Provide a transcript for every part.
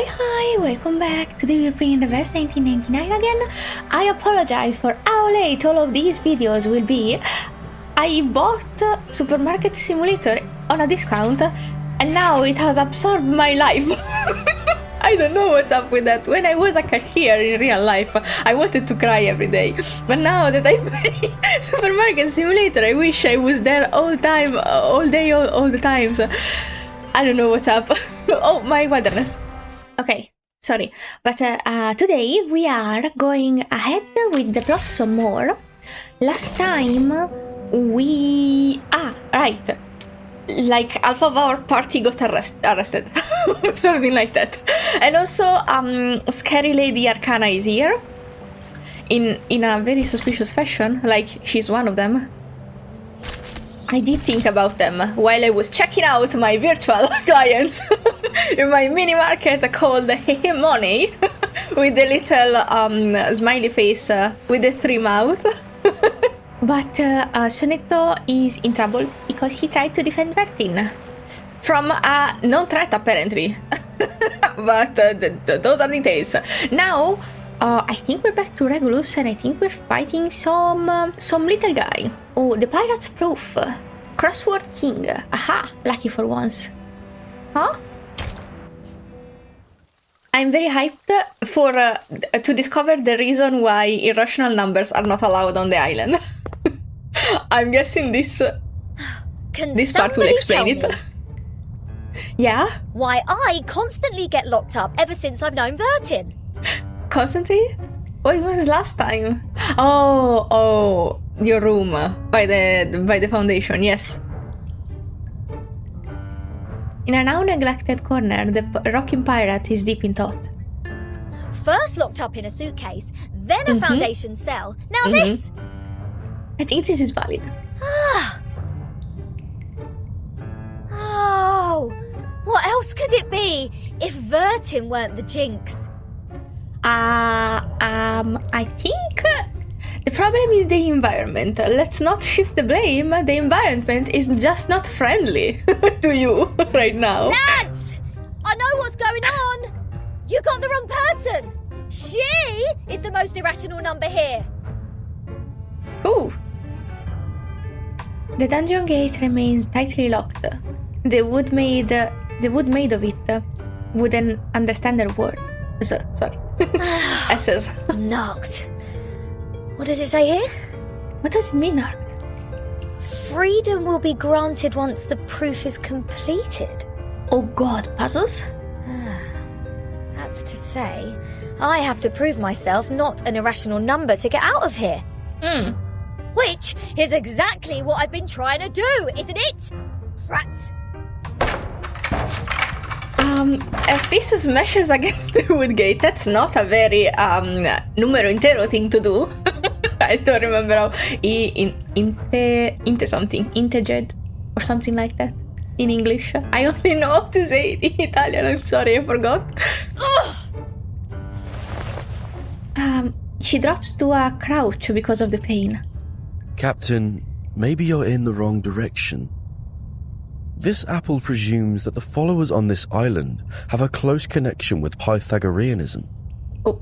Hi, welcome back. Today we're playing the Verse 1999 again. I apologize for how late all of these videos will be. I bought Supermarket Simulator on a discount and now it has absorbed my life. I don't know what's up with that. When I was a cashier in real life, I wanted to cry every day. But now that I play Supermarket Simulator, I wish I was there all time, all day, all the times. I don't know what's up. Oh my wilderness. Okay, sorry. But today we are going ahead with the plot some more. Last time we... right. Like half of our party got arrested. Something like that. And also Scary Lady Arcana is here. In a very suspicious fashion, like she's one of them. I did think about them while I was checking out my virtual clients in my mini market called Hihi Money with the little smiley face with the 3 mouth. But Sonetto is in trouble because he tried to defend Vertin from a non-threat apparently. But those are details. Now I think we're back to Regulus and I think we're fighting some little guy. Oh, the pirate's proof. Crossword King. Aha, lucky for once. Huh? I'm very hyped for to discover the reason why irrational numbers are not allowed on the island. I'm guessing this part will explain it. Yeah? Why I constantly get locked up ever since I've known Vertin. Constantly? What was last time? Oh, your room by the foundation, yes. In a now neglected corner, the rocking pirate is deep in thought. First locked up in a suitcase, then a foundation cell, now this! I think this is valid. Oh, what else could it be if Vertin weren't the jinx? I think the problem is the environment. Let's not shift the blame. The environment is just not friendly to you right now. Lads! I know what's going on! You got the wrong person! She is the most irrational number here! Ooh. The dungeon gate remains tightly locked. The wood made of it wouldn't understand their word. Sorry. S's. I'm knocked. What does it say here? What does it mean, knocked? Freedom will be granted once the proof is completed. Oh god, puzzles? That's to say, I have to prove myself not an irrational number to get out of here. Which is exactly what I've been trying to do, isn't it? Rat. A fist smashes against the wood gate. That's not a very numero intero thing to do. I don't remember how. Inte something. Integed or something like that in English. I only know how to say it in Italian. I'm sorry, I forgot. She drops to a crouch because of the pain. Captain, maybe you're in the wrong direction. This apple presumes that the followers on this island have a close connection with Pythagoreanism. Oh.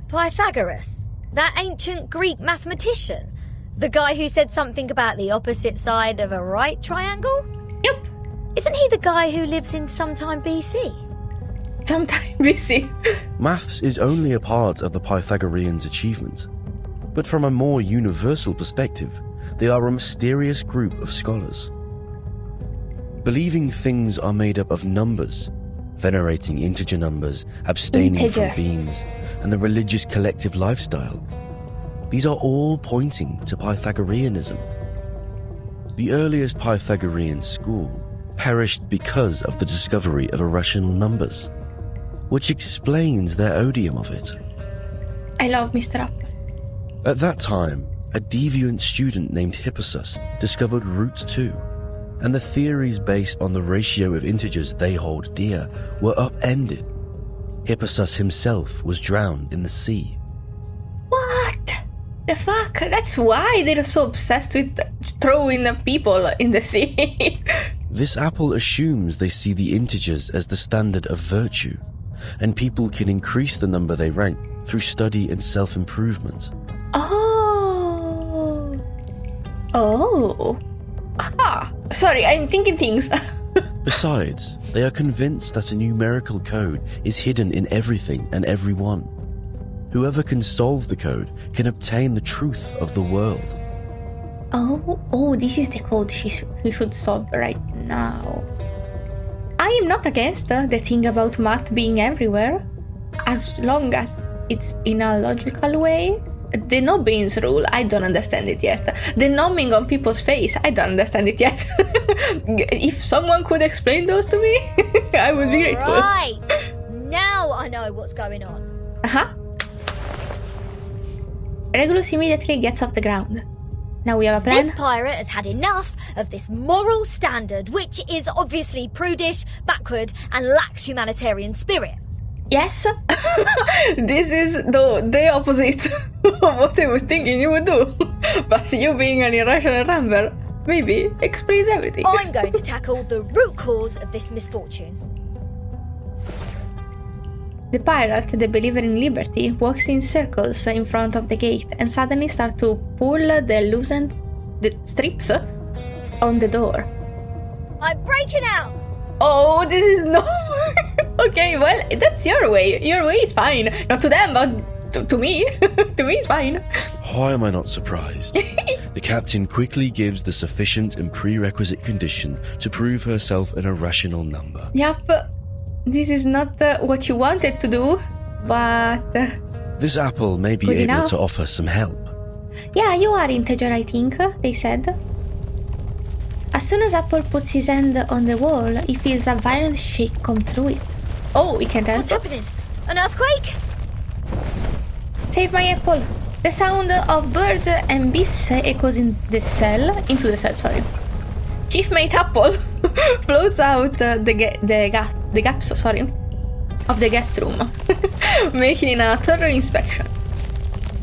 Pythagoras? That ancient Greek mathematician? The guy who said something about the opposite side of a right triangle? Yep. Isn't he the guy who lives in sometime BC? Sometime BC. Maths is only a part of the Pythagoreans' achievement. But from a more universal perspective, they are a mysterious group of scholars. Believing things are made up of numbers, venerating integer numbers, abstaining from beans, and the religious collective lifestyle. These are all pointing to Pythagoreanism. The earliest Pythagorean school perished because of the discovery of irrational numbers, which explains their odium of it. I love Mr. Apple. At that time, a deviant student named Hippasus discovered root 2, and the theories based on the ratio of integers they hold dear were upended. Hippasus himself was drowned in the sea. What the fuck? That's why they're so obsessed with throwing people in the sea. This apple assumes they see the integers as the standard of virtue, and people can increase the number they rank through study and self-improvement. Oh. Oh. Ah. Sorry, I'm thinking things. Besides, they are convinced that a numerical code is hidden in everything and everyone. Whoever can solve the code can obtain the truth of the world. Oh, this is the code he should solve right now. I am not against the thing about math being everywhere, as long as it's in a logical way. The no beans rule, I don't understand it yet. The numbing on people's face, I don't understand it yet. If someone could explain those to me, I would be grateful. Right, now I know what's going on. Regulus immediately gets off the ground. Now we have a plan. This pirate has had enough of this moral standard, which is obviously prudish, backward, and lacks humanitarian spirit. Yes, this is the opposite of what I was thinking you would do. But you being an irrational number, maybe explains everything. I'm going to tackle the root cause of this misfortune. The pirate, the believer in liberty, walks in circles in front of the gate and suddenly starts to pull the loosened strips on the door. I'm breaking out! Oh, this is no... Okay, well, that's your way. Your way is fine. Not to them, but to me. To me, it's fine. Why am I not surprised? The captain quickly gives the sufficient and prerequisite condition to prove herself an irrational number. Yup. This is not what you wanted to do, but... This apple may be Good able enough. to offer some help. Yeah, you are integer, I think, they said. As soon as Apple puts his hand on the wall, he feels a violent shake come through it. Oh, he can't help. What's happening? An earthquake? Save my apple! The sound of birds and beasts echoes into the cell, Chief Mate Apple floats out the gaps of the guest room, making a thorough inspection.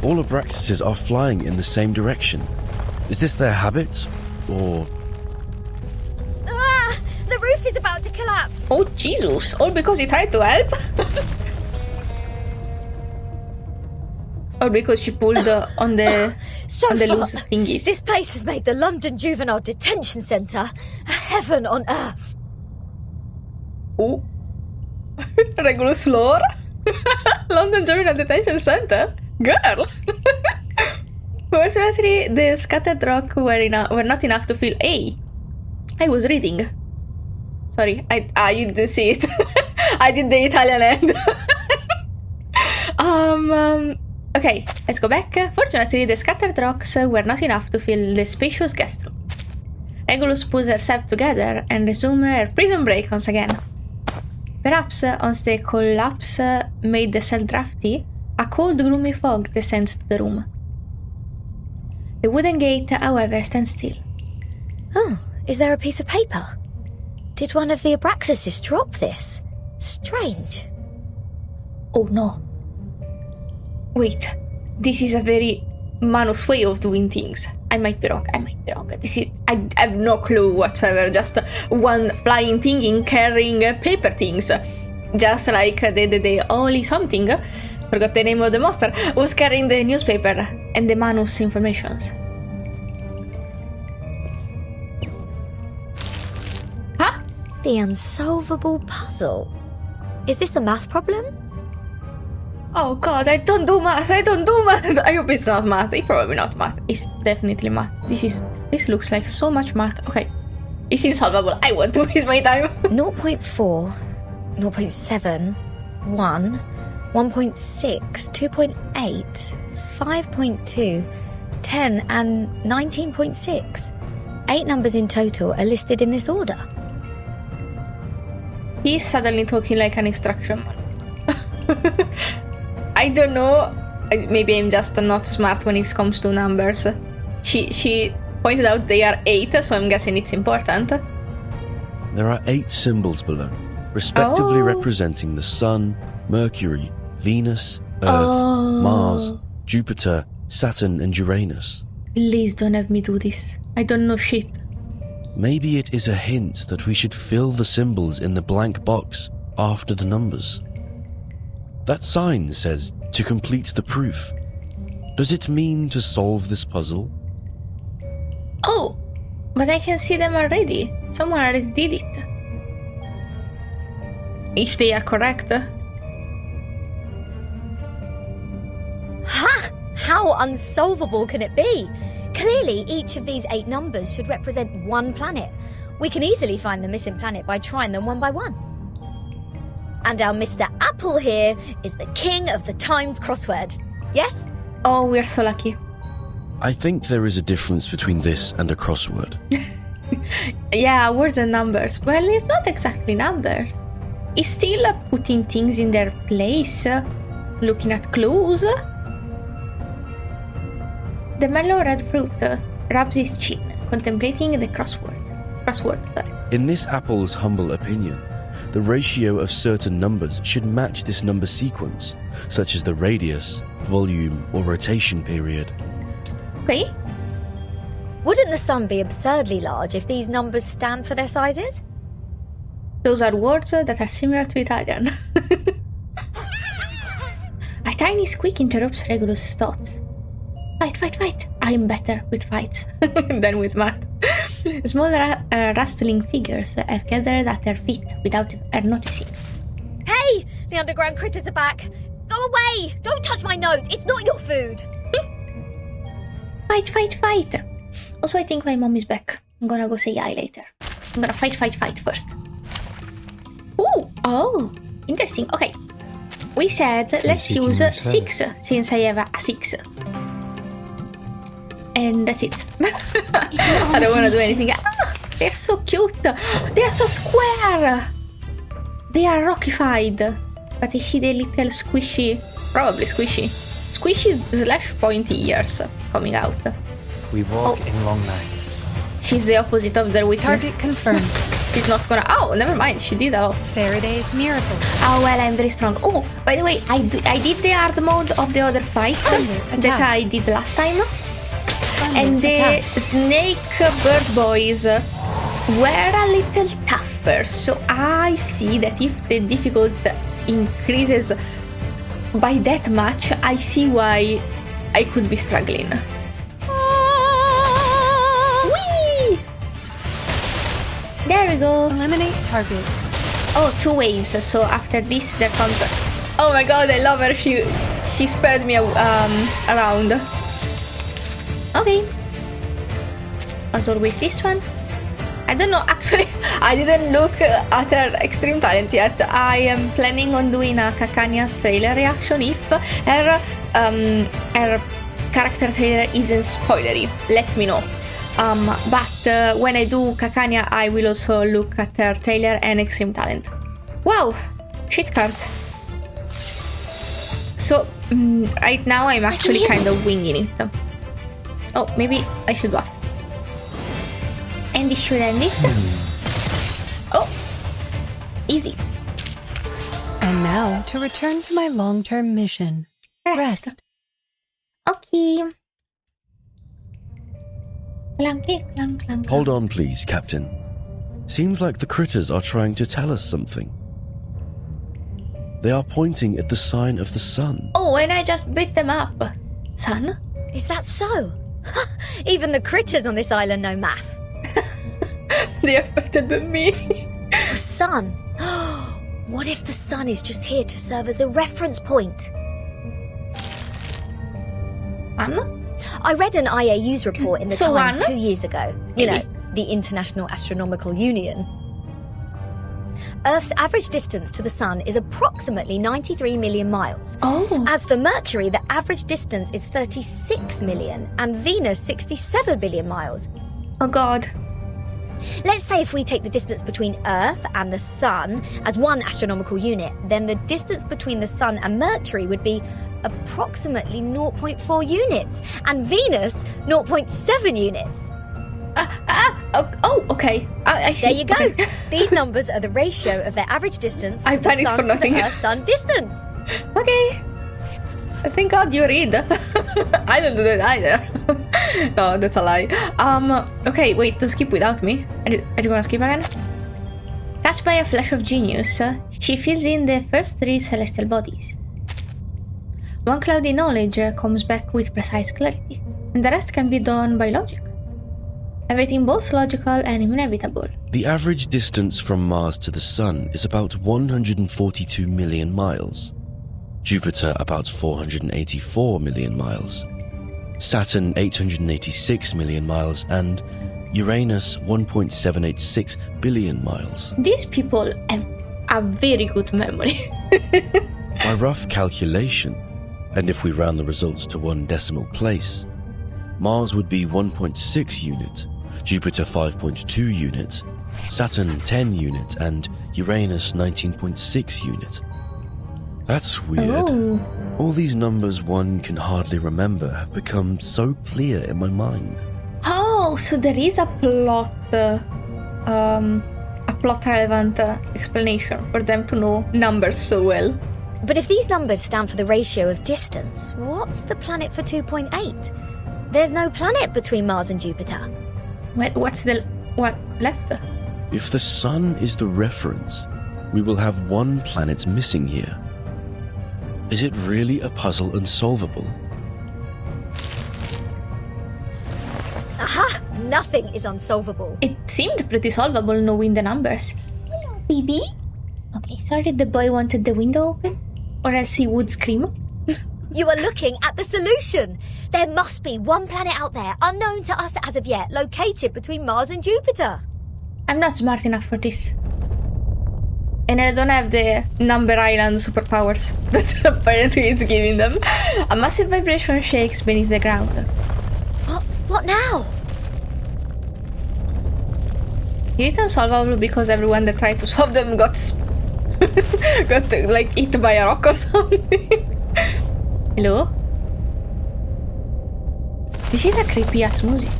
All Abraxases are flying in the same direction. Is this their habit, or... Ah! The roof is about to collapse! Oh, Jesus! All because he tried to help? Or because she pulled on the loose thingies? This place has made the London Juvenile Detention Centre a heaven on earth. Oh. Regulus lore? London Juvenile Detention Centre? Girl! Fortunately, the scattered rock were not enough to fill... Hey! I was reading. Sorry, you didn't see it. I did the Italian end. Okay, let's go back. Fortunately, the scattered rocks were not enough to fill the spacious guest room. Regulus pulls herself together and resumes her prison break once again. Perhaps, once the collapse made the cell drafty, a cold, gloomy fog descends to the room. The wooden gate, however, stands still. Oh, is there a piece of paper? Did one of the Abraxases drop this? Strange. Oh no. Wait, this is a very Manus way of doing things. I might be wrong. I have no clue whatsoever. Just one flying thing carrying paper things. Just like the Oli something, forgot the name of the monster, was carrying the newspaper and the Manus informations. Huh? The unsolvable puzzle. Is this a math problem? Oh god, I don't do math. I hope it's not math. It's probably not math. It's definitely math. This looks like so much math. Okay. It's insolvable. I want to waste my time. 0.4, 0.7, 1, 1.6, 2.8, 5.2, 10 and 19.6. 8 numbers in total are listed in this order. He's suddenly talking like an instruction man. I don't know. Maybe I'm just not smart when it comes to numbers. She pointed out they are 8, so I'm guessing it's important. There are 8 symbols below, respectively representing the Sun, Mercury, Venus, Earth, Mars, Jupiter, Saturn, and Uranus. Please don't have me do this. I don't know shit. Maybe it is a hint that we should fill the symbols in the blank box after the numbers. That sign says to complete the proof. Does it mean to solve this puzzle? Oh, but I can see them already. Someone already did it. If they are correct. Ha! How unsolvable can it be? Clearly, each of these 8 numbers should represent one planet. We can easily find the missing planet by trying them one by one. And our Mr. Apple here is the king of the Times crossword. Yes? Oh, we're so lucky. I think there is a difference between this and a crossword. Yeah, words and numbers. Well, it's not exactly numbers. It's still putting things in their place, looking at clues. The mellow red fruit rubs his chin, contemplating the crossword. In this apple's humble opinion, the ratio of certain numbers should match this number sequence, such as the radius, volume, or rotation period. Okay. Wouldn't the sun be absurdly large if these numbers stand for their sizes? Those are words that are similar to Italian. A tiny squeak interrupts Regulus' thoughts. Fight. I'm better with fights than with math. Small rustling figures have gathered at their feet without her noticing. Hey! The underground critters are back! Go away! Don't touch my notes! It's not your food! Fight. Also, I think my mom is back. I'm gonna go say hi later. I'm gonna fight first. Ooh! Oh! Interesting. Okay. We said let's use 6 since I have a 6. And that's it. I don't want to do anything. Ah, they're so cute. They are so square. They are rockified. But I see the little squishy, probably squishy / pointy ears coming out. We walk in long nights. She's the opposite of their weakness. Target confirmed. She's not gonna. Oh, never mind. She did. Oh. Faraday's miracle. Oh well, I'm very strong. Oh, by the way, I did the hard mode of the other fights that I did last time. And the snake bird boys were a little tougher, so I see that if the difficulty increases by that much, I see why I could be struggling. Whee! There we go. Eliminate target. Oh, 2 waves, so after this there comes... Oh my god, I love her, she spared me around. Okay. As always, this one. I don't know, actually, I didn't look at her extreme talent yet. I am planning on doing a Kakania's trailer reaction if her character trailer isn't spoilery. Let me know. But when I do Kakania, I will also look at her trailer and extreme talent. Wow! Shit cards. So, right now I'm actually kind of winging it. Oh, maybe I should buff. And this should end it. Oh! Easy. And now to return to my long-term mission. Rest. Okay. Clanky, clank, clank. Hold on, please, Captain. Seems like the critters are trying to tell us something. They are pointing at the sign of the sun. Oh, and I just beat them up. Sun? Is that so? Even the critters on this island know math. They are better than me. The sun. What if the sun is just here to serve as a reference point? Sun? I read an IAU's report in the So Times one? 2 years ago. The International Astronomical Union. Earth's average distance to the sun is approximately 93 million miles. Oh. As for Mercury, the average distance is 36 million, and Venus 67 billion miles. Oh god. Let's say if we take the distance between Earth and the Sun as one astronomical unit, then the distance between the Sun and Mercury would be approximately 0.4 units, and Venus 0.7 units. Okay. I see. There you go. Okay. These numbers are the ratio of their average distance I to the panicked Sun for to nothing. the Earth-Sun distance. Okay. Thank God you read. I don't do that either. No, that's a lie. Okay, wait, to skip without me. Are you gonna skip again? Touched by a flash of genius, she fills in the first 3 celestial bodies. One cloudy knowledge comes back with precise clarity, and the rest can be done by logic. Everything both logical and inevitable. The average distance from Mars to the Sun is about 142 million miles. Jupiter about 484 million miles. Saturn 886 million miles, and Uranus 1.786 billion miles. These people have a very good memory. By rough calculation, and if we round the results to one decimal place, Mars would be 1.6 unit, Jupiter 5.2 unit, Saturn 10 unit, and Uranus 19.6 unit. That's weird. Oh. All these numbers one can hardly remember have become so clear in my mind. Oh, so there is a plot relevant explanation for them to know numbers so well. But if these numbers stand for the ratio of distance, what's the planet for 2.8? There's no planet between Mars and Jupiter. What left? If the Sun is the reference, we will have one planet missing here. Is it really a puzzle unsolvable? Aha! Nothing is unsolvable. It seemed pretty solvable knowing the numbers. Hello, baby. Okay, sorry the boy wanted the window open, or else he would scream. You are looking at the solution. There must be one planet out there, unknown to us as of yet, located between Mars and Jupiter. I'm not smart enough for this. And I don't have the number island superpowers that apparently it's giving them. A massive vibration shakes beneath the ground. What now? It's unsolvable because everyone that tried to solve them got like hit by a rock or something. Hello? This is a creepy ass music.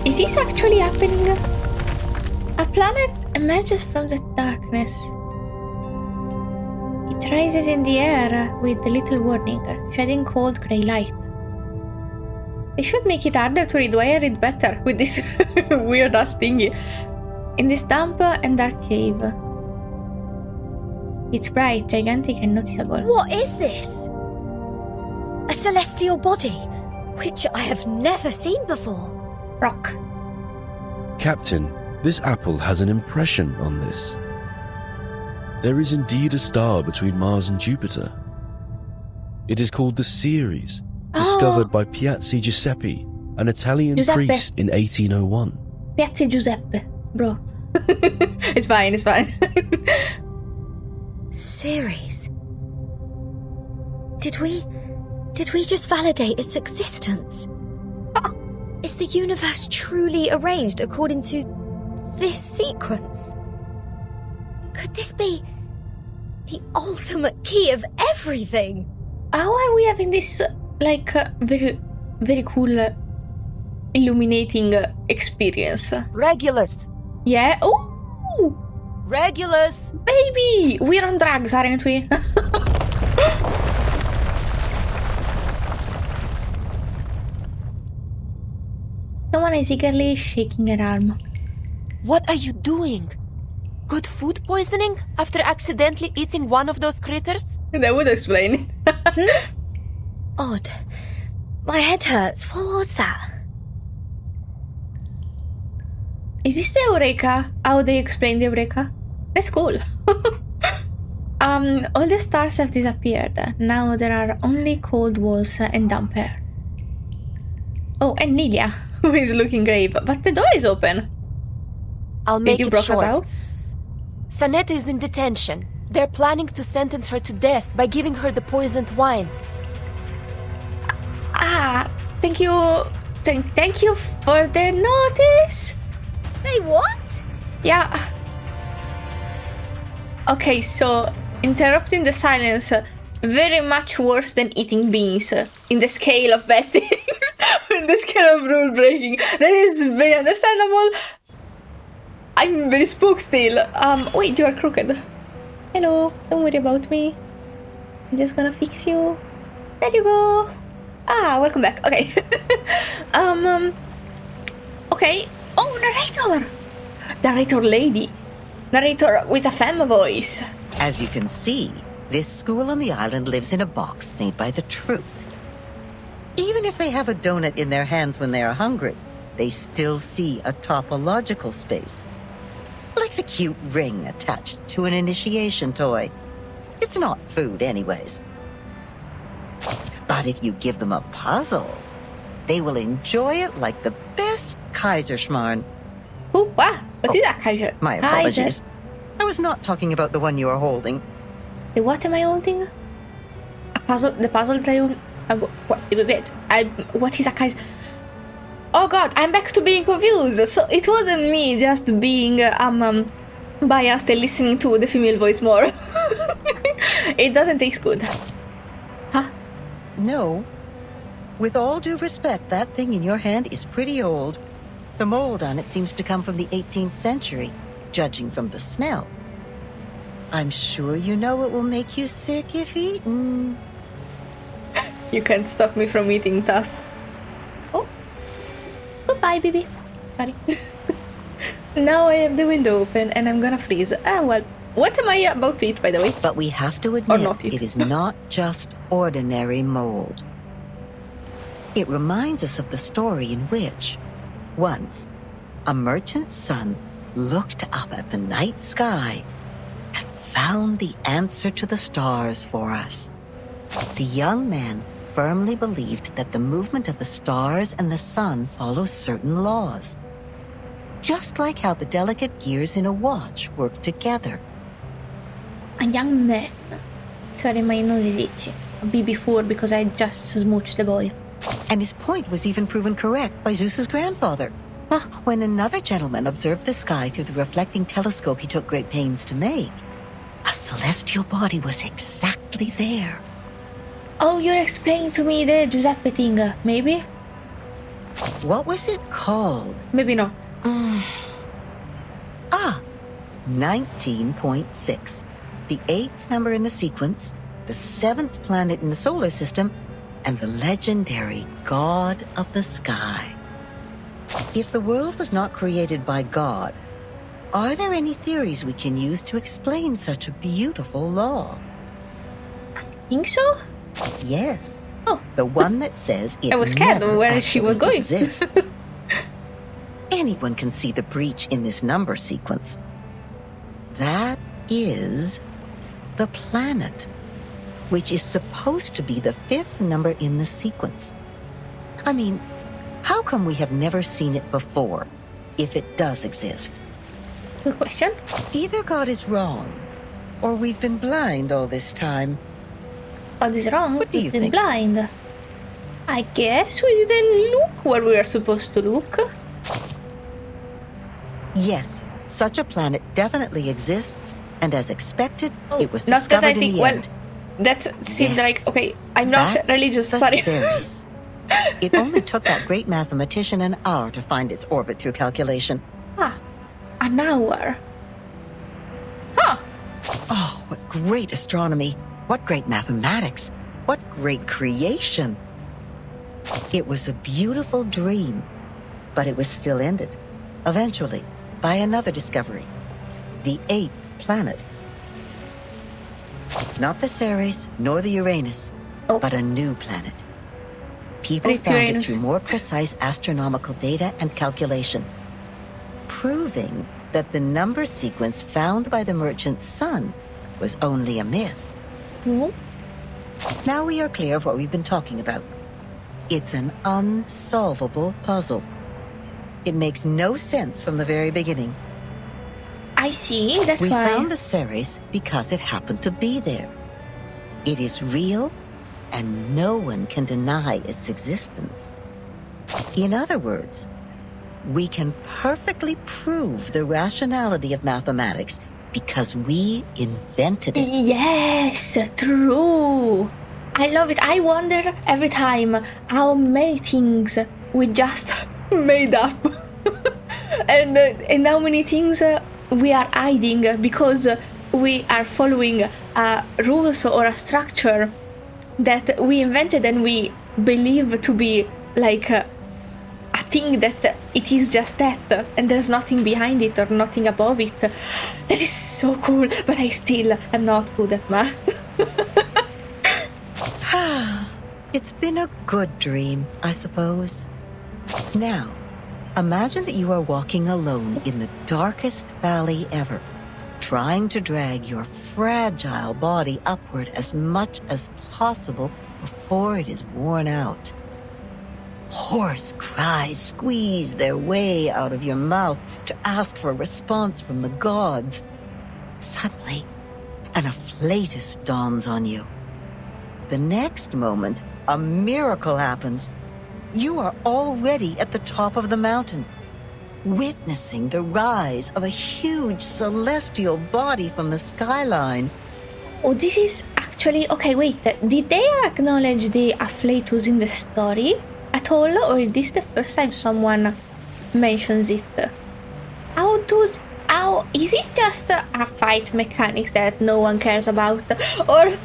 Is this actually happening? A planet emerges from the darkness. It rises in the air with little warning, shedding cold grey light. They should make it harder to read. Why I read better with this weird ass thingy? In this damp and dark cave. It's bright, gigantic and noticeable. What is this? A celestial body, which I have never seen before. Rock. Captain, this apple has an impression on this. There is indeed a star between Mars and Jupiter. It is called the Ceres, discovered by Piazzi Giuseppe, an Italian priest in 1801. Piazzi Giuseppe, bro. It's fine, it's fine. Ceres. Did we just validate its existence? Is the universe truly arranged according to this sequence? Could this be the ultimate key of everything? How are we having this, very, very cool, illuminating experience? Regulus! Yeah? Ooh! Regulus! Baby! We're on drugs, aren't we? Someone is eagerly shaking her arm. What are you doing? Good food poisoning after accidentally eating one of those critters? That would explain it. Odd. My head hurts. What was that? Is this the Eureka? How they explain the Eureka? That's cool. All the stars have disappeared. Now there are only cold walls and damp air. Oh, and Nidia, who is looking grave, but the door is open. I'll make you it broke us short. out? Sonetta is in detention. They're planning to sentence her to death by giving her the poisoned wine. Thank you. Thank you for the notice. Hey, what? Yeah. Okay, so interrupting the silence, very much worse than eating beans in the scale of bad things, in the scale of rule breaking. That is very understandable. I'm very spooked still. Wait, you are crooked. Hello, don't worry about me. I'm just gonna fix you. There you go. Welcome back. Okay. Okay. Oh, narrator! Narrator lady. Narrator with a femme voice. As you can see, this school on the island lives in a box made by the truth. Even if they have a donut in their hands when they are hungry, they still see a topological space. Like the cute ring attached to an initiation toy. It's not food anyways. But if you give them a puzzle, they will enjoy it like the best Kaiserschmarrn. Ooh, what? What is that, Kaiser? My apologies. I was not talking about the one you are holding. What am I holding? A puzzle? The puzzle that you... what is a Kaiser? Oh god, I'm back to being confused. So it wasn't me just being biased and listening to the female voice more. It doesn't taste good. Huh? No. With all due respect, that thing in your hand is pretty old. The mold on it seems to come from the 18th century, judging from the smell. I'm sure you know it will make you sick if eaten. You can't stop me from eating tough. Oh. Goodbye, baby. Sorry. Now I have the window open and I'm gonna freeze. Well, what am I about to eat, by the way? But we have to Or admit, not eat. it is not just ordinary mold. It reminds us of the story in which, once, a merchant's son looked up at the night sky and found the answer to the stars for us. The young man firmly believed that the movement of the stars and the sun follows certain laws, just like how the delicate gears in a watch work together. A young man. Sorry, my nose is itchy. BB4 because I just smooched the boy. And his point was even proven correct by Zeus's grandfather. Huh? When another gentleman observed the sky through the reflecting telescope he took great pains to make, a celestial body was exactly there. Oh, you're explaining to me the Giuseppe thing, maybe? What was it called? Maybe not. 19.6. The 8th number in the sequence, the 7th planet in the solar system, and the legendary God of the Sky. If the world was not created by God, are there any theories we can use to explain such a beautiful law? Think so? Yes. Oh. The one that says it I was scared never where she was actually going. exists. Anyone can see the breach in this number sequence. That is the planet, which is supposed to be the 5th number in the sequence. I mean, how come we have never seen it before, if it does exist? Good question. Either God is wrong, or we've been blind all this time. God is wrong. What do you We've been think? blind. I guess we didn't look where we were supposed to look. Yes, such a planet definitely exists, and as expected, it was Not that I discovered in think. the Well, end. that seemed Yes. like okay. I'm not That's religious. the Sorry. Ceres. It only took that great mathematician an hour to find its orbit through calculation. An hour. Huh. Oh, what great astronomy! What great mathematics! What great creation! It was a beautiful dream, but it was still ended, eventually, by another discovery. The 8th planet. Not the Ceres, nor the Uranus, Oh. but a new planet. People Rip found Uranus. it through more precise astronomical data and calculation, proving that the number sequence found by the merchant's son was only a myth. Hmm? Now we are clear of what we've been talking about. It's an unsolvable puzzle. It makes no sense from the very beginning. I see. That's We why. found the Ceres because it happened to be there. It is real, and no one can deny its existence. In other words, we can perfectly prove the rationality of mathematics because we invented it. Yes, true. I love it. I wonder every time how many things we just made up, and how many things we are hiding because we are following rules or a structure that we invented and we believe to be like a think that it is just that and there's nothing behind it or nothing above it. That is so cool, but I still am not good at math. It's been a good dream, I suppose. Now, imagine that you are walking alone in the darkest valley ever, trying to drag your fragile body upward as much as possible before it is worn out. Hoarse cries squeeze their way out of your mouth to ask for a response from the gods. Suddenly, an afflatus dawns on you. The next moment, a miracle happens. You are already at the top of the mountain, witnessing the rise of a huge celestial body from the skyline. Oh, this is actually... Okay, wait. Did they acknowledge the afflatus in the story at all? Or is this the first time someone mentions it? How is it just a fight mechanics that no one cares about? Or...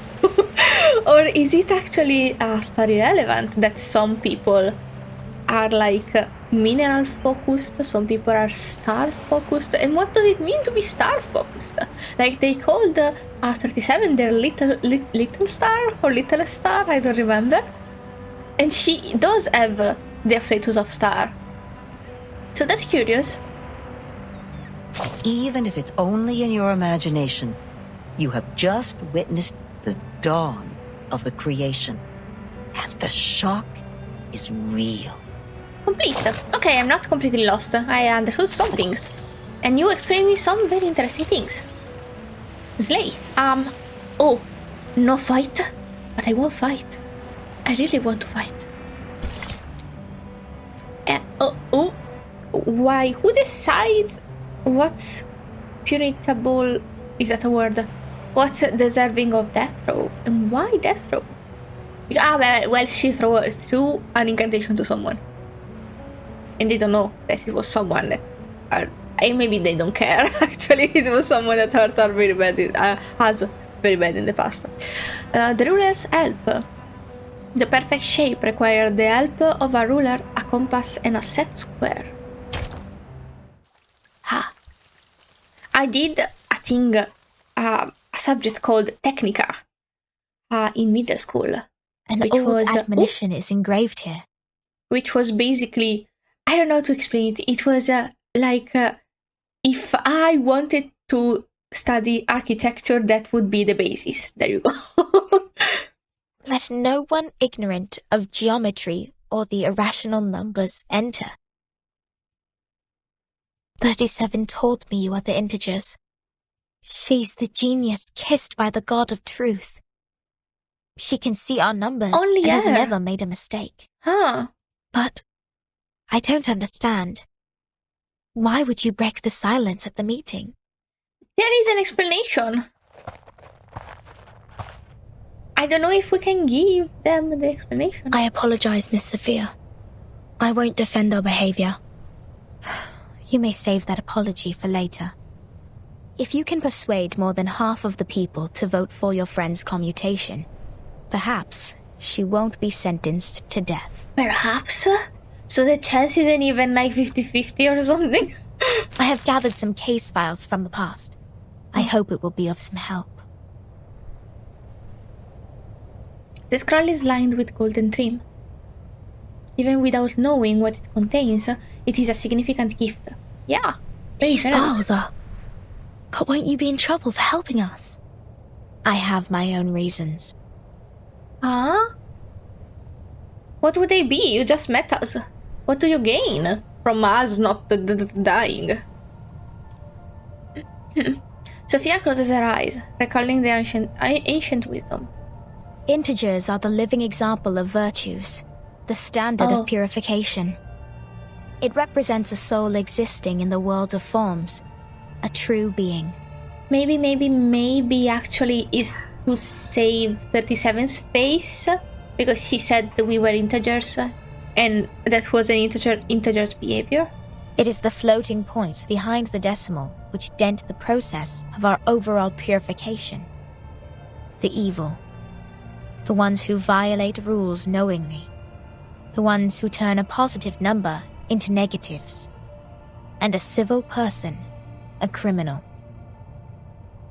or is it actually story relevant that some people are like mineral focused, some people are star focused? And what does it mean to be star focused? Like they called 37 their little star or little star, I don't remember. And she does have the afflatus of star. So that's curious. Even if it's only in your imagination, you have just witnessed the dawn of the creation, and the shock is real. Complete. Okay, I'm not completely lost. I understood some things, and you explained me some very interesting things. Slay. Oh, no fight? But I won't fight. I really want to fight. Why? Who decides what's punitable? Is that a word? What's deserving of death row? And why death row? Well, she threw an incantation to someone. And they don't know that it was someone that... maybe they don't care, actually. It was someone that hurt her very bad, has very bad in the past. The ruler's help. The perfect shape required the help of a ruler, a compass, and a set square. Ha! I did a thing... a subject called Technica in middle school. An old admonition is engraved here. Which was basically, I don't know how to explain it. It was if I wanted to study architecture, that would be the basis. There you go. Let no one ignorant of geometry or the irrational numbers enter. 37 told me you are the integers. She's the genius kissed by the god of truth. She can see our numbers and has never made a mistake. Huh. But I don't understand. Why would you break the silence at the meeting? There is an explanation. I don't know if we can give them the explanation. I apologize, Miss Sophia. I won't defend our behavior. You may save that apology for later. If you can persuade more than half of the people to vote for your friend's commutation, perhaps she won't be sentenced to death. Perhaps? So the chance isn't even like 50-50 or something? I have gathered some case files from the past. I hope it will be of some help. The scroll is lined with golden trim. Even without knowing what it contains, it is a significant gift. Yeah. These files are... But won't you be in trouble for helping us? I have my own reasons. Huh? What would they be? You just met us. What do you gain from us not dying? Sophia closes her eyes, recalling the ancient wisdom. Integers are the living example of virtues, the standard of purification. It represents a soul existing in the world of forms, a true being. Maybe actually is to save 37's face, because she said that we were integers, and that was an integer's behavior. It is the floating points behind the decimal which dent the process of our overall purification. The evil. The ones who violate rules knowingly. The ones who turn a positive number into negatives. And a civil person, a criminal.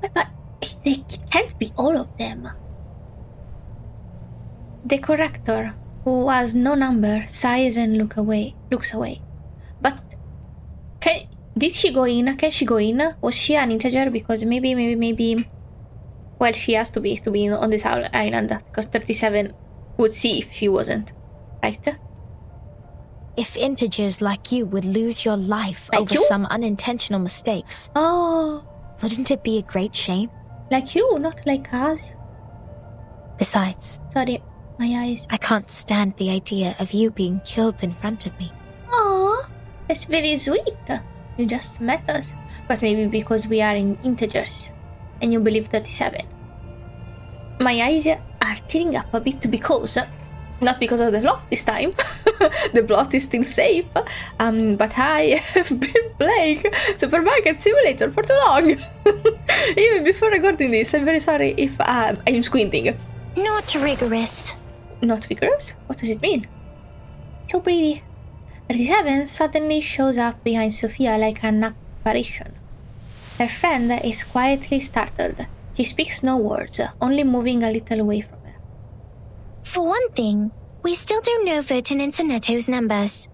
But they can't be all of them. The corrector, who has no number, sighs and looks away. But did she go in? Can she go in? Was she an integer? Because maybe. Well, she has to be on this island because 37 would see if she wasn't, right? If integers like you would lose your life Like over you? some unintentional mistakes, Oh, wouldn't it be a great shame? like you, not like us. Besides, Sorry, my eyes. I can't stand the idea of you being killed in front of me. Aw, that's very sweet. You just met us. But maybe because we are in integers and you believe 37. My eyes are tearing up a bit because, not because of the plot this time, the plot is still safe, but I have been playing Supermarket Simulator for too long. Even before recording this, I'm very sorry if I'm squinting. Not rigorous. Not rigorous? What does it mean? So pretty. 37 suddenly shows up behind Sophia like an apparition. Her friend is quietly startled. She speaks no words, only moving a little away from her. For one thing, we still don't know Vertin and Sonetto's numbers.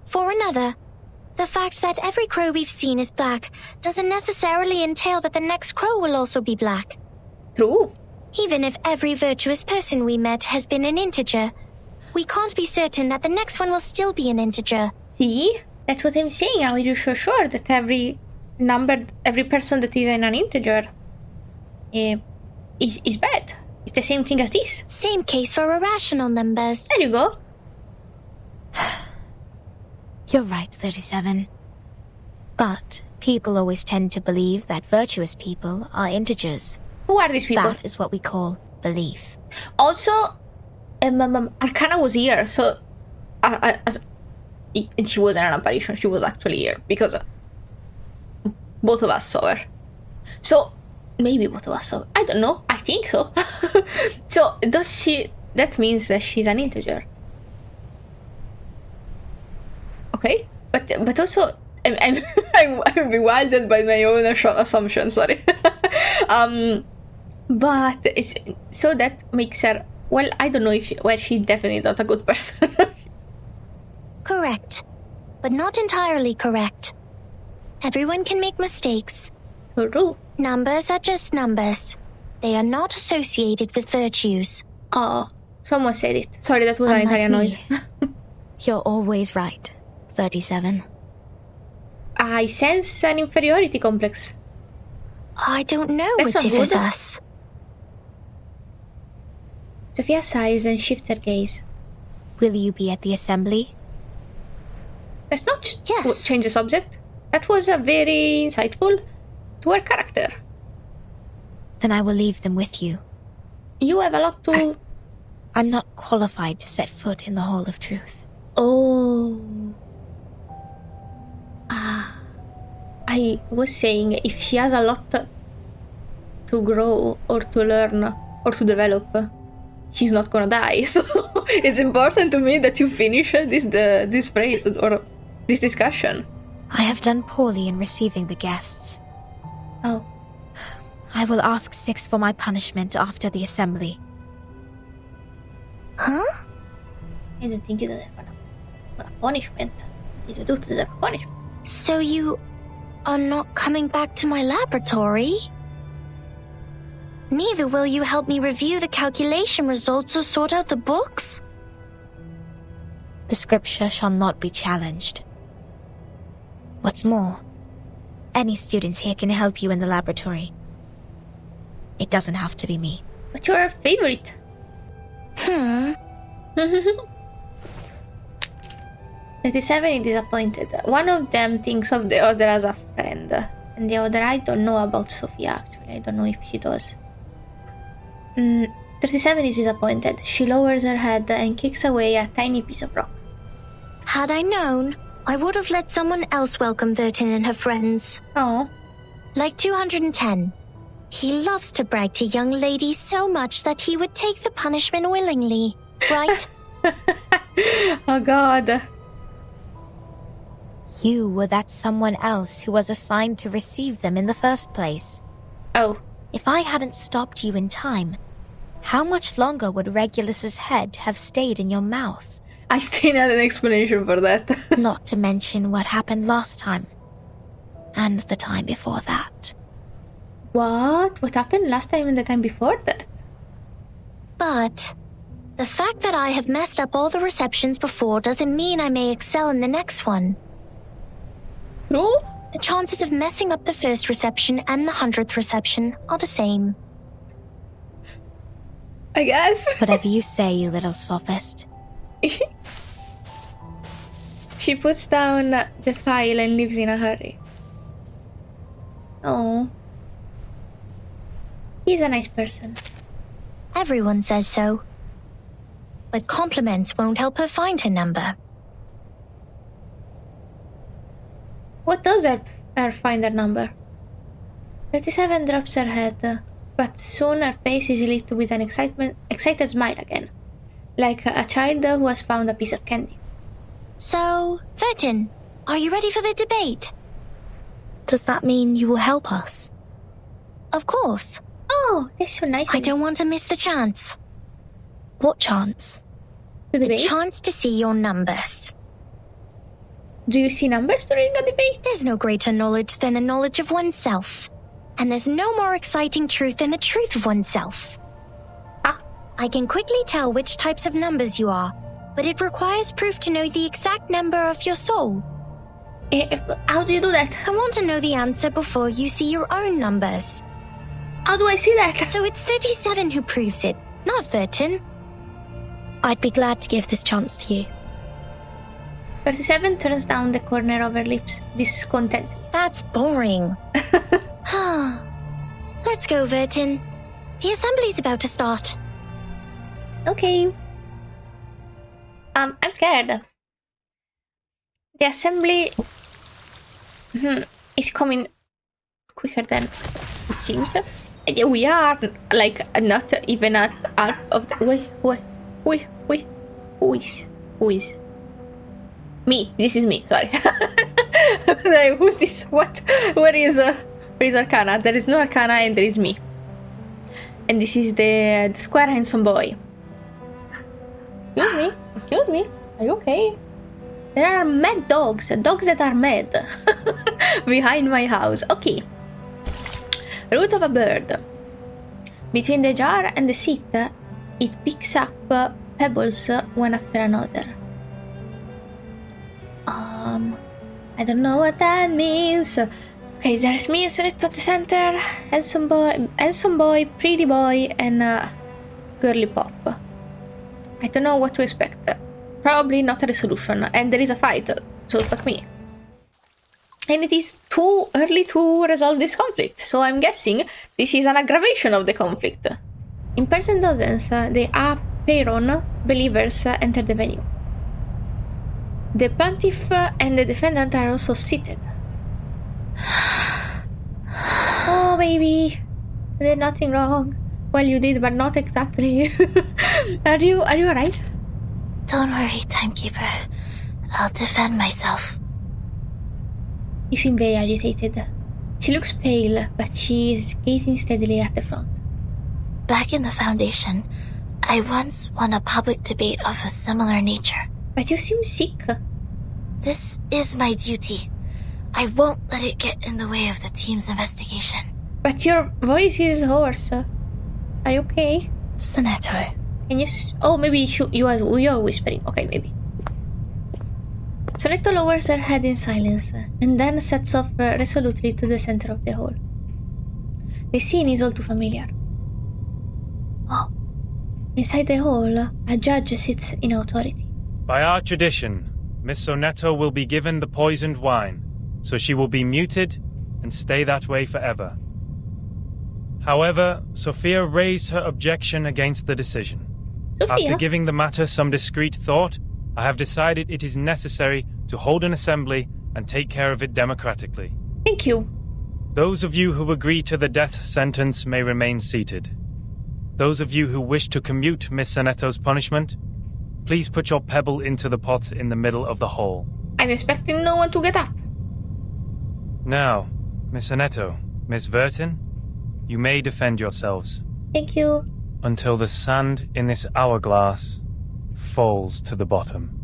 For another, the fact that every crow we've seen is black doesn't necessarily entail that the next crow will also be black. True. Even if every virtuous person we met has been an integer, we can't be certain that the next one will still be an integer. See? That's what I'm saying. How are you so sure that every person that is in an integer is bad? It's the same thing as this. Same case for irrational numbers. There you go. You're right, 37. But people always tend to believe that virtuous people are integers. Who are these people? That is what we call belief. Also, Arcana was here, so and she wasn't an apparition. She was actually here because both of us saw her. So maybe both of us saw her. I don't know. I think so. So does she? That means that she's an integer. Okay, but also I'm bewildered by my own assumption. Sorry. But it's so that makes her. Well, I don't know if she's definitely not a good person. Correct. But not entirely correct. Everyone can make mistakes. True. Numbers are just numbers. They are not associated with virtues. Oh, someone said it. Sorry, that was an Unlike Italian me. noise. You're always right, 37. I sense an inferiority complex. I don't know That's what not differs good. us. Sophia sighs and shifts her gaze. Will you be at the assembly? Let's not Yes. change the subject. That was a very insightful to her character. Then I will leave them with you. You have a lot to... I'm not qualified to set foot in the Hall of Truth. Oh. I was saying if she has a lot to grow or to learn or to develop, she's not gonna die. So it's important to me that you finish this phrase or this discussion. I have done poorly in receiving the guests. Oh. I will ask 6 for my punishment after the assembly. Huh? I don't think you deserve a punishment. What did you do to deserve a punishment? So you are not coming back to my laboratory? Neither will you help me review the calculation results or sort out the books? The scripture shall not be challenged. What's more, any students here can help you in the laboratory. It doesn't have to be me. But you're her favorite. 37 is disappointed. One of them thinks of the other as a friend. And the other, I don't know about Sophia actually. I don't know if she does. 37 is disappointed. She lowers her head and kicks away a tiny piece of rock. Had I known, I would have let someone else welcome Vertin and her friends. Oh. Like 210. He loves to brag to young ladies so much that he would take the punishment willingly, right? Oh god. You were that someone else who was assigned to receive them in the first place. Oh. If I hadn't stopped you in time, how much longer would Regulus's head have stayed in your mouth? I still had an explanation for that. Not to mention what happened last time. And the time before that. What? What happened last time and the time before that? But the fact that I have messed up all the receptions before doesn't mean I may excel in the next one. True? The chances of messing up the first reception and the 100th reception are the same. I guess. Whatever you say, you little sophist. She puts down the file and leaves in a hurry. Oh. He's a nice person. Everyone says so. But compliments won't help her find her number. What does help her find her number? 37 drops her head, but soon her face is lit with an excited smile again, like a child who has found a piece of candy. So, Verin, are you ready for the debate? Does that mean you will help us? Of course. Oh, that's so nice. I don't want to miss the chance. What chance? The The debate? chance to see your numbers. Do you see numbers during a debate? There's no greater knowledge than the knowledge of oneself. And there's no more exciting truth than the truth of oneself. Ah. I can quickly tell which types of numbers you are, but it requires proof to know the exact number of your soul. How do you do that? I want to know the answer before you see your own numbers. How do I see that? So it's 37 who proves it, not Verin. I'd be glad to give this chance to you. 37 turns down the corner of her lips discontentedly. That's boring. Let's go, Verin. The assembly's about to start. Okay. I'm scared. The assembly is coming quicker than it seems. We are like not even at half of the wait. Who is? Me. This is me. Sorry. Like, who's this? What? Where is Arcana? There is no Arcana and there is me. And this is the square handsome boy. Excuse me. Are you okay? There are mad dogs that are mad behind my house. Okay. Root of a bird. Between the jar and the seat, it picks up pebbles one after another. I don't know what that means. Okay, there's me and Sonetto at the center, handsome boy, pretty boy, and girly pop. I don't know what to expect. Probably not a resolution, and there is a fight, so fuck me. And it is too early to resolve this conflict, so I'm guessing this is an aggravation of the conflict. In person dozens, the Verin believers enter the venue. The plaintiff and the defendant are also seated. Oh, baby, you did nothing wrong. Well, you did, but not exactly. Are you alright? Don't worry, timekeeper. I'll defend myself. You seem very agitated. She looks pale, but she is gazing steadily at the front. Back in the Foundation, I once won a public debate of a similar nature. But you seem sick. This is my duty. I won't let it get in the way of the team's investigation. But your voice is hoarse. Are you okay? Sonetto. Can you... Oh, maybe you are whispering. Okay, maybe. Sonetto lowers her head in silence, and then sets off resolutely to the center of the hall. The scene is all too familiar. Oh. Inside the hall, a judge sits in authority. By our tradition, Miss Sonetto will be given the poisoned wine, so she will be muted and stay that way forever. However, Sophia raised her objection against the decision. Sophia? After giving the matter some discreet thought, I have decided it is necessary to hold an assembly and take care of it democratically. Thank you. Those of you who agree to the death sentence may remain seated. Those of you who wish to commute Miss Sonetto's punishment, please put your pebble into the pot in the middle of the hall. I'm expecting no one to get up. Now, Miss Sonetto, Miss Vertin, you may defend yourselves. Thank you. Until the sand in this hourglass falls to the bottom.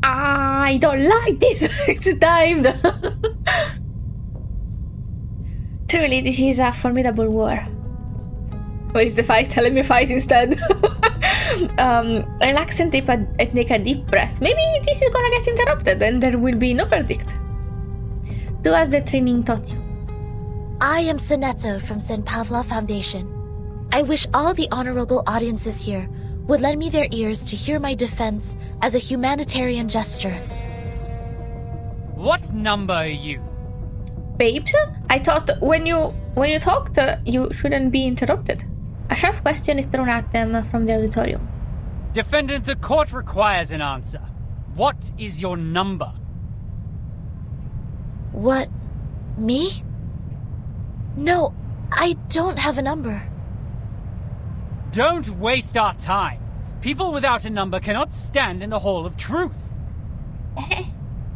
I don't like this. It's timed. Truly, this is a formidable war. Where is the fight? Let me fight instead. Relax and take a deep breath. Maybe this is gonna get interrupted and there will be no verdict. Do as the training taught you. I am Sonetto from St. Pavla Foundation. I wish all the honorable audiences here would lend me their ears to hear my defense as a humanitarian gesture. What number are you? Babes, I thought when you talked, you shouldn't be interrupted. A sharp question is thrown at them from the auditorium. Defendant, the court requires an answer. What is your number? What? Me? No, I don't have a number. Don't waste our time. People without a number cannot stand in the Hall of Truth.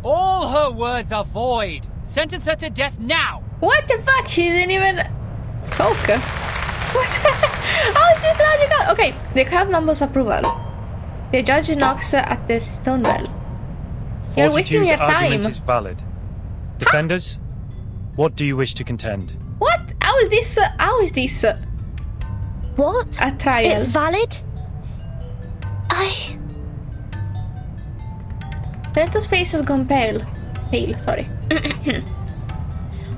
All her words are void. Sentence her to death now. What the fuck? She didn't even talk. What? How is this logical? Okay, the crowd mumbles approval. The judge knocks at the stone bell. You're wasting your time. Argument is valid. Defenders, what do you wish to contend? What? How is this? What? A trial. It's valid? Sonetto's face has gone pale. Sorry.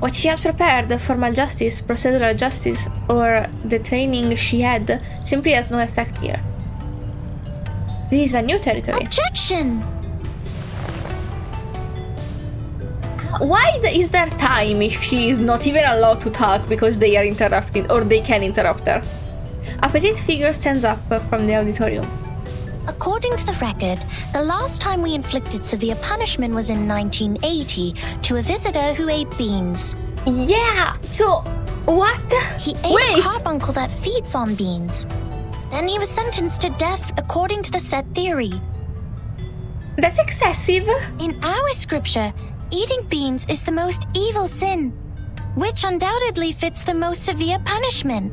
What she has prepared, formal justice, procedural justice, or the training she had, simply has no effect here. This is a new territory. Objection! Why is there time if she is not even allowed to talk because they are interrupting, or they can interrupt her? A petite figure stands up from the auditorium. According to the record, the last time we inflicted severe punishment was in 1980 to a visitor who ate beans. Yeah, so what? He ate a carbuncle that feeds on beans. Then he was sentenced to death according to the set theory. That's excessive. In our scripture, eating beans is the most evil sin, which undoubtedly fits the most severe punishment.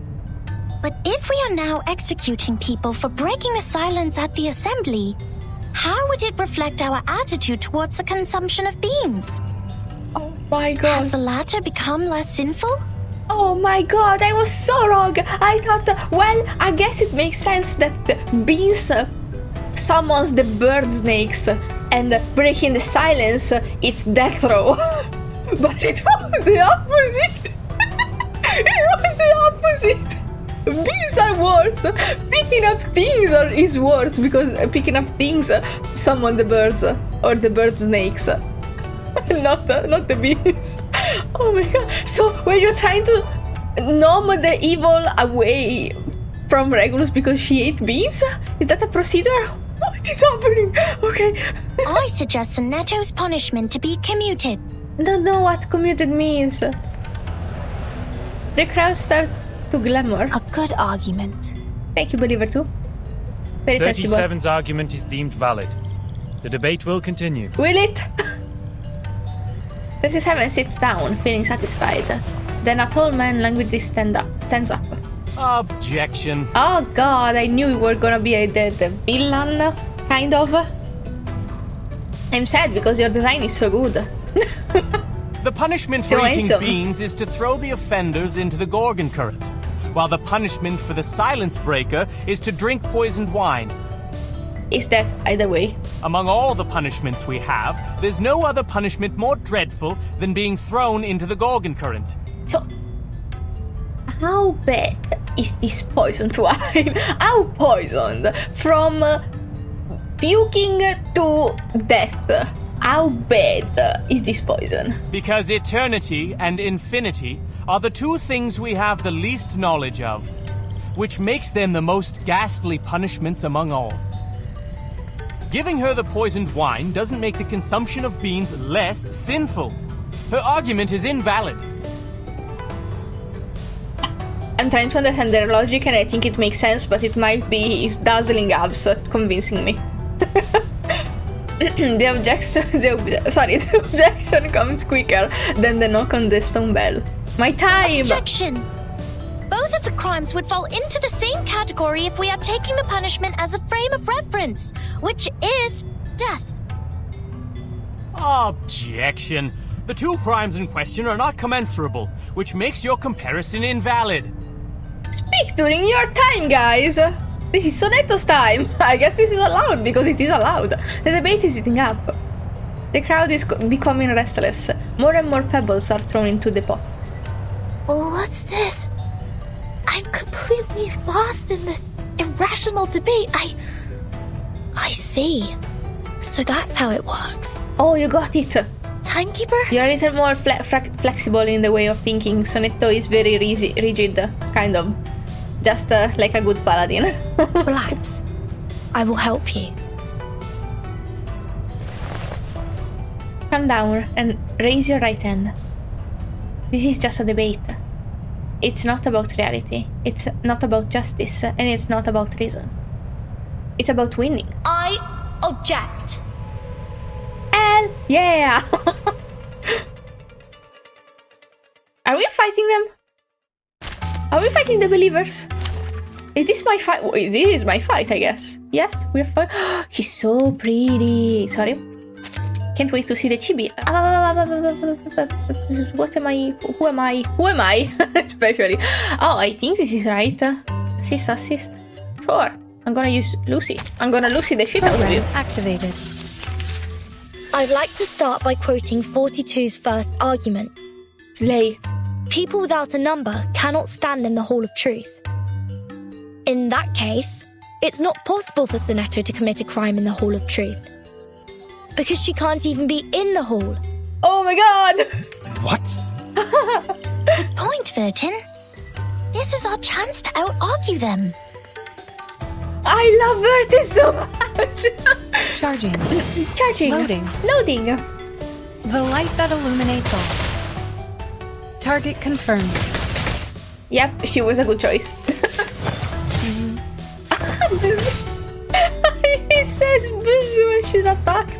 But if we are now executing people for breaking the silence at the assembly, how would it reflect our attitude towards the consumption of beans? Oh my god. Has the latter become less sinful? Oh my god, I was so wrong. I thought, well, I guess it makes sense that the beans summons the bird snakes and breaking the silence, it's death row. But it was the opposite. It was the opposite. Beans are worse. Picking up things is worse because picking up things summon the birds or the bird snakes. Not the beans. Oh my god. So when you're trying to numb the evil away from Regulus because she ate beans? Is that a procedure? What is happening? Okay. I suggest Sonetto's punishment to be commuted. Don't know what commuted means. The crowd starts to glamor. A good argument. Thank you, Believer 2. Very sensible. 37's argument is deemed valid. The debate will continue. Will it? 37 sits down, feeling satisfied. Then a tall man languidly stands up. Objection. Oh god, I knew you were gonna be the villain, kind of. I'm sad because your design is so good. The punishment for eating beans is to throw the offenders into the Gorgon current, while the punishment for the silence breaker is to drink poisoned wine. Is that either way? Among all the punishments we have, there's no other punishment more dreadful than being thrown into the Gorgon current. So, how bad is this poisoned wine? How poisoned? From puking to death. How bad is this poison? Because eternity and infinity are the two things we have the least knowledge of, which makes them the most ghastly punishments among all. Giving her the poisoned wine doesn't make the consumption of beans less sinful. Her argument is invalid. I'm trying to understand their logic and I think it makes sense, but it might be his dazzling abs convincing me. the objection comes quicker than the knock on the stone bell. My time! Objection! Both of the crimes would fall into the same category if we are taking the punishment as a frame of reference, which is death. Objection. The two crimes in question are not commensurable, which makes your comparison invalid. Speak during your time, guys! This is Sonetto's time! I guess this is allowed, because it is allowed. The debate is heating up. The crowd is becoming restless. More and more pebbles are thrown into the pot. What's this? I'm completely lost in this irrational debate. I see. So that's how it works. Oh, you got it! Timekeeper? You're a little more flexible in the way of thinking. Sonetto is very rigid, kind of. Just like a good paladin. Relax. I will help you. Calm down and raise your right hand. This is just a debate. It's not about reality. It's not about justice. And it's not about reason. It's about winning. I object. Hell yeah! Are we fighting them? Are we fighting the believers? Is this my fight? This is my fight, I guess. Yes, we're fighting. She's so pretty. Sorry. Can't wait to see the chibi. What am I? Who am I? Who am I? Especially. Oh, I think this is right. Assist. Sure. I'm gonna use Lucy. I'm gonna Lucy the shit out of you. Activated. I'd like to start by quoting 42's first argument. Slay. People without a number cannot stand in the Hall of Truth. In that case, it's not possible for Sonetto to commit a crime in the Hall of Truth. Because she can't even be in the hall. Oh my god! What? Good point, Vertin. This is our chance to out-argue them. I love Vertin so much! Charging. Charging. Loading. The light that illuminates all. Target confirmed. Yep, she was a good choice. She says buzz when she's attacked.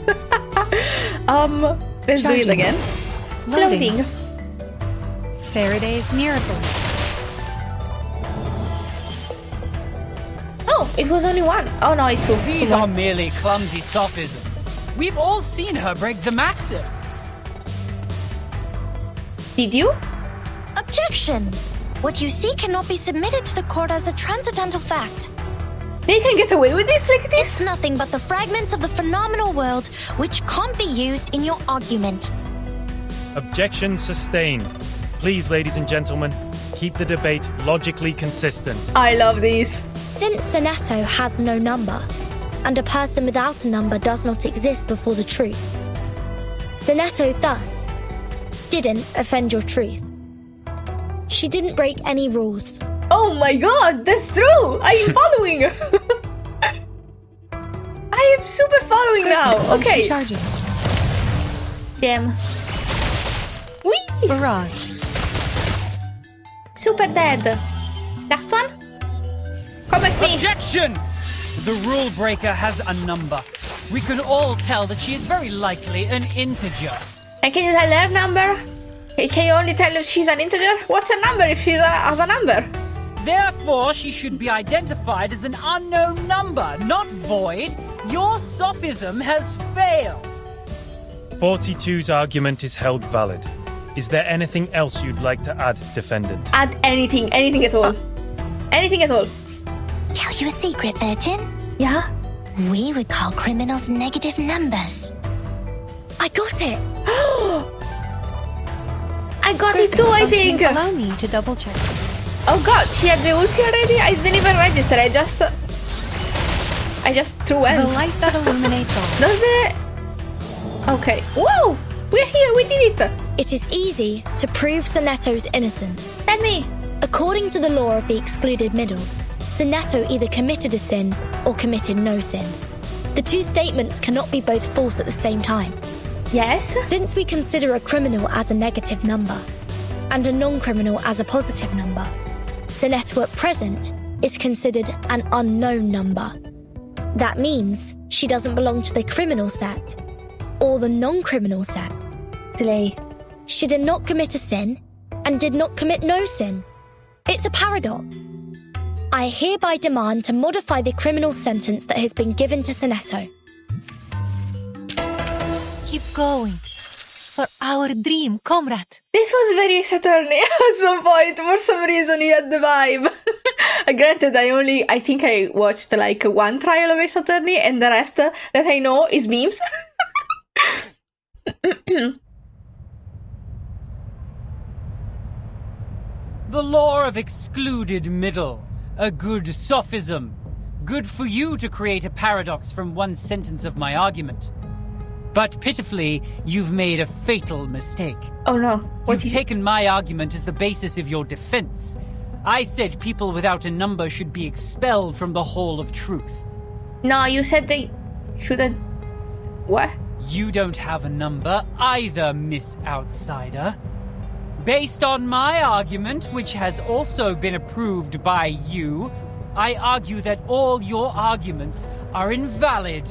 Let's do it again. Loading. Faraday's miracle. Oh, it was only one. Oh no, it's two. These are merely clumsy sophisms. We've all seen her break the maxim. Did you? Objection! What you see cannot be submitted to the court as a transcendental fact. They can get away with this like this? It's nothing but the fragments of the phenomenal world which can't be used in your argument. Objection sustained. Please, ladies and gentlemen, keep the debate logically consistent. I love these. Since Sonetto has no number, and a person without a number does not exist before the truth, Sonetto thus didn't offend your truth. She didn't break any rules. Oh my god, that's true! I am following! I am super following now! Okay. Charging. Damn. Whee! Barrage. Super dead. Last one? Come at me! Objection! The rule breaker has a number. We can all tell that she is very likely an integer. And can you tell her number? Can you only tell if she's an integer? What's a number if she's as a number? Therefore, she should be identified as an unknown number, not void. Your sophism has failed. 42's argument is held valid. Is there anything else you'd like to add, defendant? Add anything at all. Anything at all. Tell you a secret, Vertin? Yeah? We would call criminals negative numbers. I got it! I got it too, I think! Allow me to double check. Oh god, she had the ulti already? I didn't even register, I just threw ends. The light that illuminates all. Does the... Okay. Whoa! We're here, we did it! It is easy to prove Sonetto's innocence. Let me! According to the law of the excluded middle, Sonetto either committed a sin or committed no sin. The two statements cannot be both false at the same time. Yes? Since we consider a criminal as a negative number and a non-criminal as a positive number, Sonetto at present is considered an unknown number. That means she doesn't belong to the criminal set or the non-criminal set. Delay. She did not commit a sin and did not commit no sin. It's a paradox. I hereby demand to modify the criminal sentence that has been given to Sonetto. Keep going. For our dream, comrade. This was very Saturni at some point. For some reason, he had the vibe. Granted, I think I watched like one trial of Ace Attorney, and the rest that I know is memes. The law of excluded middle. A good sophism. Good for you to create a paradox from one sentence of my argument. But pitifully, you've made a fatal mistake. Oh no, You've taken my argument as the basis of your defense. I said people without a number should be expelled from the Hall of Truth. No, you said they shouldn't... What? You don't have a number either, Miss Outsider. Based on my argument, which has also been approved by you, I argue that all your arguments are invalid.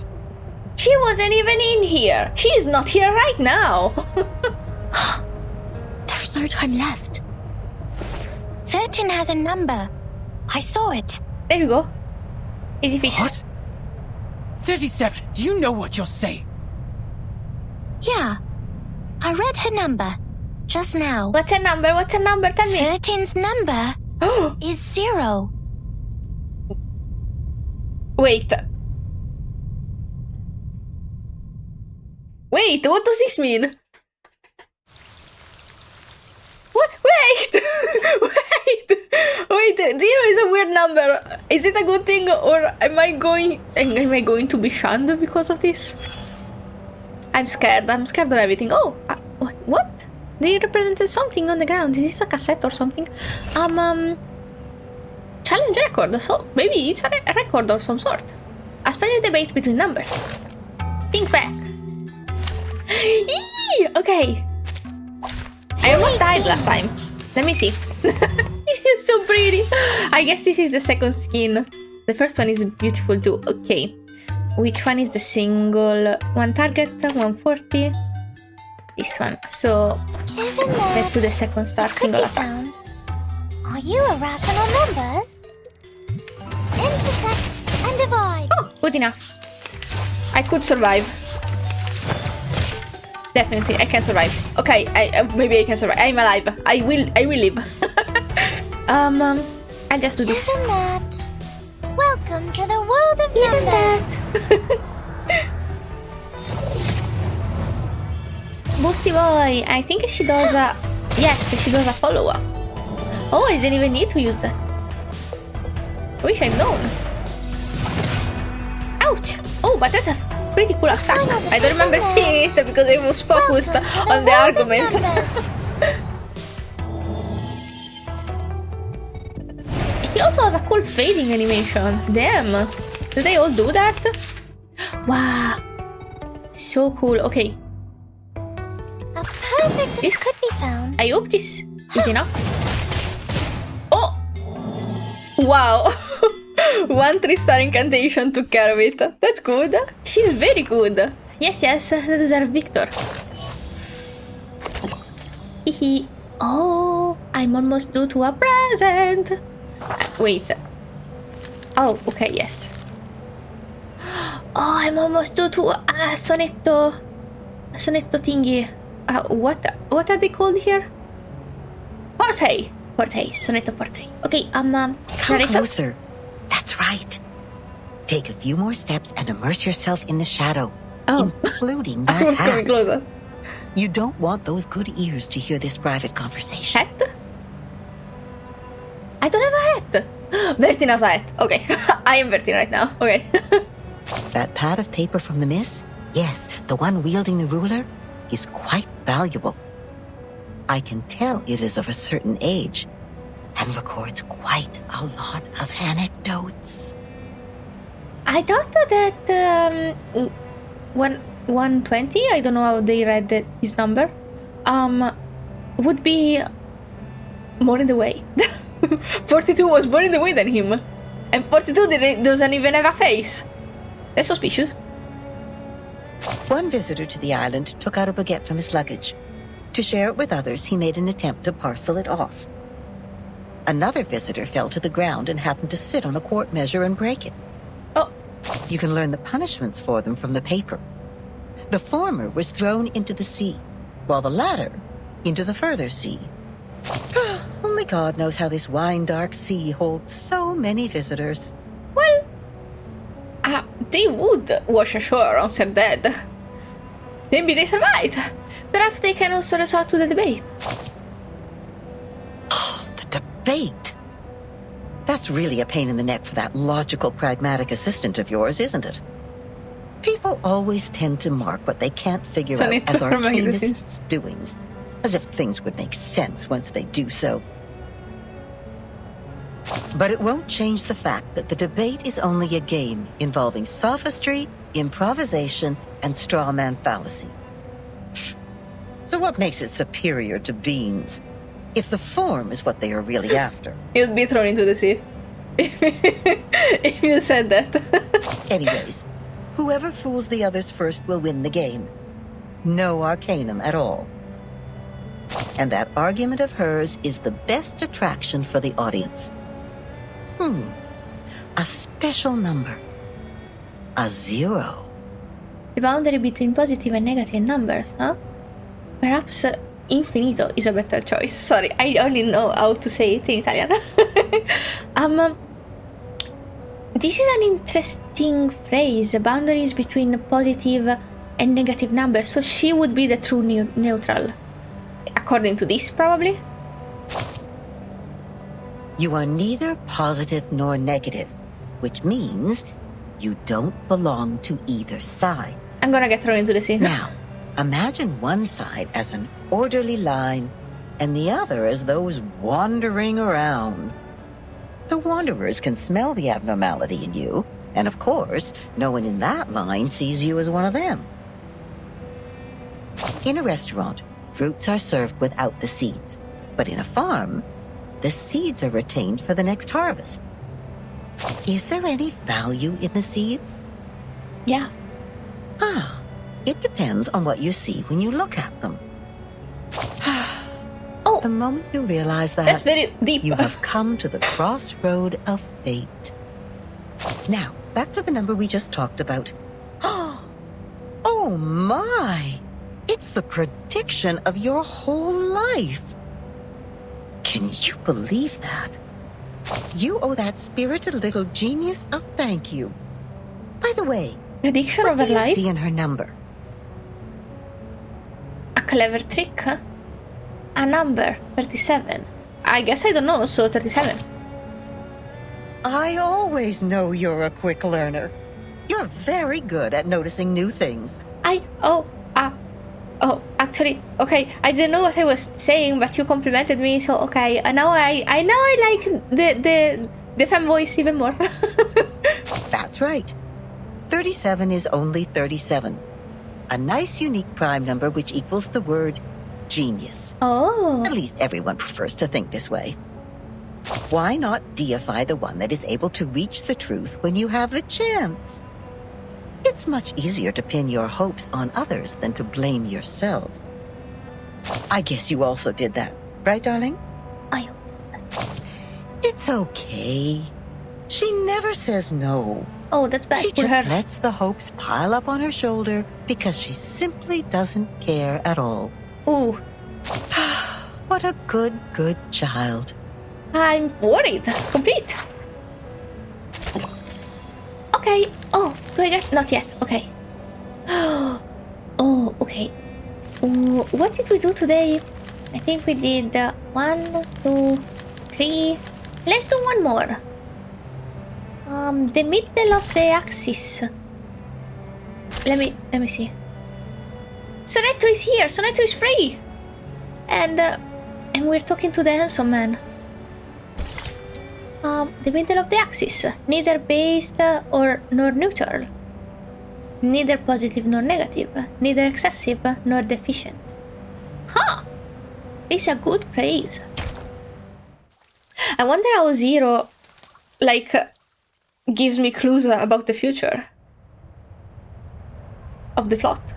She wasn't even in here. She's not here right now. There's no time left. Vertin has a number. I saw it. There you go. Easy fix. What? 37. Do you know what you're saying? Yeah. I read her number just now. What's her number? What's her number? Tell me. Vertin's number is 0. Wait. Wait, what does this mean? What? Wait! Wait, 0 is a weird number. Is it a good thing, or am I going to be shunned because of this? I'm scared of everything. Oh, what? They represented something on the ground. Is this a cassette or something? Challenge record, so maybe it's a record of some sort. A splendid debate between numbers. Think back. Eee! Okay. I almost died last time. Let me see. This is so pretty. I guess this is the second skin. The first one is beautiful too. Okay. Which one is the single? One target, 140. This one. So let's do the second star single attack. Are you irrational numbers? Intersect and divide. Oh, good enough. I could survive. Definitely, I can survive. Okay, maybe I can survive. I'm alive. I will live. I'll just do this. Welcome to the world of numbers. Boosty boy. I think she does a... Yes, she does a follow-up. Oh, I didn't even need to use that. I wish I'd known. Ouch. Oh, but that's a pretty cool attack. I don't remember seeing it because I was focused on the arguments. She also has a cool fading animation. Damn. Do they all do that? Wow. So cool. Okay. A perfect This could be found. I hope this is enough. Oh! Wow. 1 3-star incantation took care of it. That's good. She's very good. Yes, they deserve Victor. Hihi. Oh, I'm almost due to a present. Wait. Oh, okay, yes. Oh, I'm almost due to a sonetto thingy. What are they called here? Portrait, sonetto portrait. Okay, Come Narrator? closer. That's right. Take a few more steps and immerse yourself in the shadow, including that I was coming hat. closer. You don't want those good ears to hear this private conversation. Hat? I don't have a hat. Vertin has a hat. Okay, I am Vertin right now. Okay. That pad of paper from the miss? Yes, the one wielding the ruler is quite valuable. I can tell it is of a certain age and records quite a lot of anecdotes. I thought that 120, I don't know how they read his number, would be more in the way. 42 was more in the way than him. And 42 doesn't even have a face. That's suspicious. One visitor to the island took out a baguette from his luggage. To share it with others, he made an attempt to parcel it off. Another visitor fell to the ground and happened to sit on a quart measure and break it. Oh. You can learn the punishments for them from the paper. The former was thrown into the sea, while the latter into the further sea. Only God knows how this wine-dark sea holds so many visitors. Well, they would wash ashore once they're dead. Maybe they survived. Perhaps they can also resort to the debate. Oh, the debate! That's really a pain in the neck for that logical, pragmatic assistant of yours, isn't it? People always tend to mark what they can't figure out as arcanists' doings, as if things would make sense once they do so. But it won't change the fact that the debate is only a game involving sophistry, improvisation, and straw man fallacy. So what makes it superior to beans? If the form is what they are really after. You'd be thrown into the sea. If you said that. Anyways, whoever fools the others first will win the game. No arcanum at all. And that argument of hers is the best attraction for the audience. A special number. A 0. The boundary between positive and negative numbers, huh? Perhaps infinito is a better choice. Sorry, I only know how to say it in Italian. This is an interesting phrase, boundaries between positive and negative numbers. So she would be the true neutral. According to this, probably? You are neither positive nor negative, which means you don't belong to either side. I'm gonna get thrown into the sea. Now, imagine one side as an orderly line and the other as those wandering around. The wanderers can smell the abnormality in you, and of course, no one in that line sees you as one of them. In a restaurant, fruits are served without the seeds, but in a farm, the seeds are retained for the next harvest. Is there any value in the seeds? Yeah. It depends on what you see when you look at them. Oh, the moment you realize that, that's very deep. You have come to the crossroad of fate. Now, back to the number we just talked about. Oh my! It's the prediction of your whole life. Can you believe that? You owe that spirited little genius a thank you. By the way, prediction of what her do you life? see in her number? A clever trick, huh? A number, 37. I guess I don't know, so 37. I always know you're a quick learner. You're very good at noticing new things. Actually, okay, I didn't know what I was saying, but you complimented me, so okay. Now I like the femme voice even more. That's right. 37 is only 37. A nice unique prime number which equals the word genius. Oh. At least everyone prefers to think this way. Why not deify the one that is able to reach the truth when you have the chance? It's much easier to pin your hopes on others than to blame yourself. I guess you also did that, right, darling? I It's okay. She never says no. Oh, that's bad. She just lets the hopes pile up on her shoulder because she simply doesn't care at all. Ooh. What a good child. I'm worried. Complete. Okay. Oh, do I get? Not yet. Okay. Oh, okay. What did we do today? I think we did 1, 2, 3. Let's do one more. The middle of the axis. Let me see. Sonetto is here. Sonetto is free. And we're talking to the handsome man. The middle of the axis. Neither based nor neutral. Neither positive nor negative. Neither excessive nor deficient. Huh! It's a good phrase. I wonder how 0, gives me clues about the future. of the plot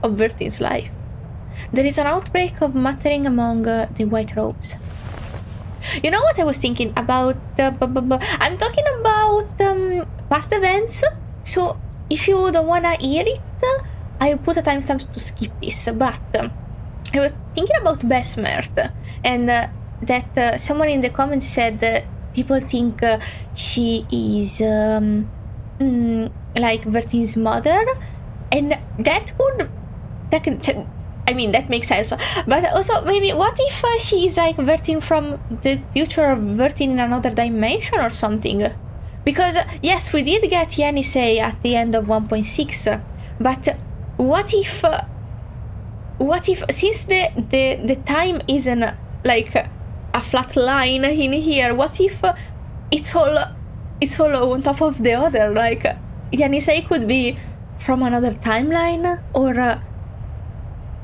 of Vertin's life. There is an outbreak of muttering among the white robes. You know what I was thinking about? I'm talking about past events, so if you don't wanna hear it, I put a timestamp to skip this, but I was thinking about Besmert, and that someone in the comments said people think she is like Vertin's mother, and that makes sense. But also, maybe, what if she is like Vertin from the future of Vertin in another dimension or something? Because, yes, we did get Yanni say at the end of 1.6, but what if, since the time isn't like a flat line in here, what if it's all on top of the other? Like, Yanisei could be from another timeline, or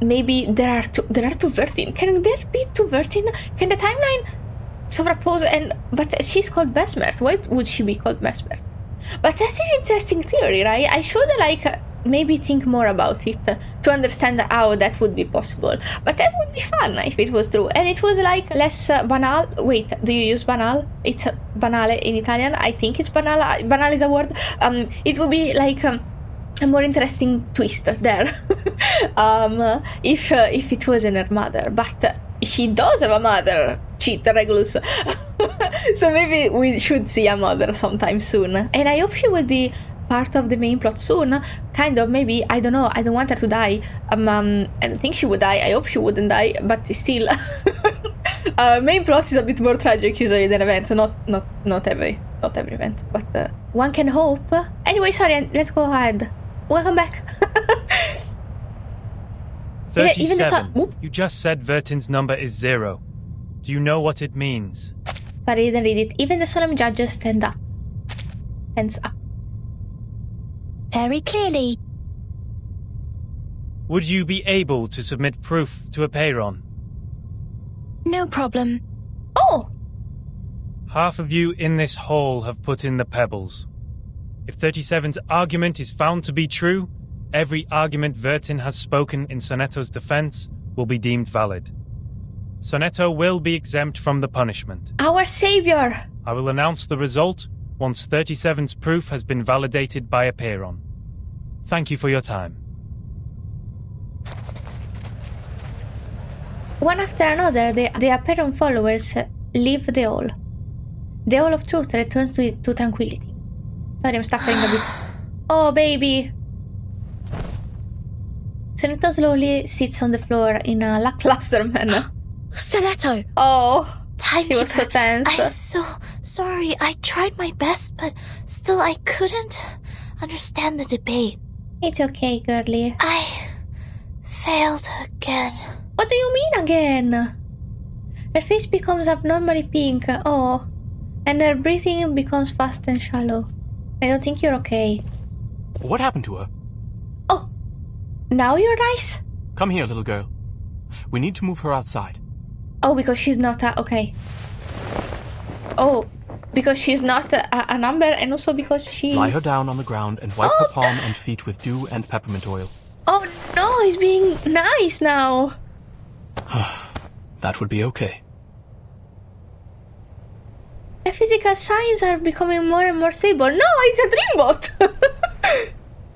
maybe there are two Vertin. Can there be two Vertin? Can the timeline superpose? But she's called Besmert. Why would she be called Besmert? But that's an interesting theory, right? I should maybe think more about it to understand how that would be possible. But that would be fun if it was true, and it was less banal. Wait, do you use banal? It's banale in Italian. I think it's banal. Banal is a word. It would be a more interesting twist there if it wasn't her mother. But she does have a mother, cheat Regulus. So maybe we should see a mother sometime soon, and I hope she will be part of the main plot soon. Kind of, maybe, I don't know, I don't want her to die. I don't think she would die, I hope she wouldn't die, but still. Main plot is a bit more tragic usually than events, not every event, but one can hope. Anyway, sorry, let's go ahead. Welcome back. 37. You just said Vertin's number is 0. Do you know what it means? But I didn't read it. Even the solemn judges stands up. Very clearly. Would you be able to submit proof to a payron? No problem. Oh! Half of you in this hall have put in the pebbles. If 37's argument is found to be true, every argument Vertin has spoken in Sonetto's defense will be deemed valid. Sonetto will be exempt from the punishment. Our savior! I will announce the result once 37's proof has been validated by a payron. Thank you for your time. One after another, the Aperon followers leave the hall. The Hall of Truth returns to tranquility. Sorry, I'm stuttering a bit. Oh, baby! Sonetto slowly sits on the floor in a lackluster manner. Sonetto! Oh, she was so tense. I'm so sorry. I tried my best, but still I couldn't understand the debate. It's okay, girlie. I failed again. What do you mean again? Her face becomes abnormally pink. Oh, and her breathing becomes fast and shallow. I don't think you're okay. What happened to her? Oh, now you're nice? Come here, little girl. We need to move her outside. Oh, because she's not okay. Oh, because she's not a number, and also because she... Lie her down on the ground and wipe her palm and feet with dew and peppermint oil. Oh no, he's being nice now. That would be okay. Her physical signs are becoming more and more stable. No, it's a dreambot!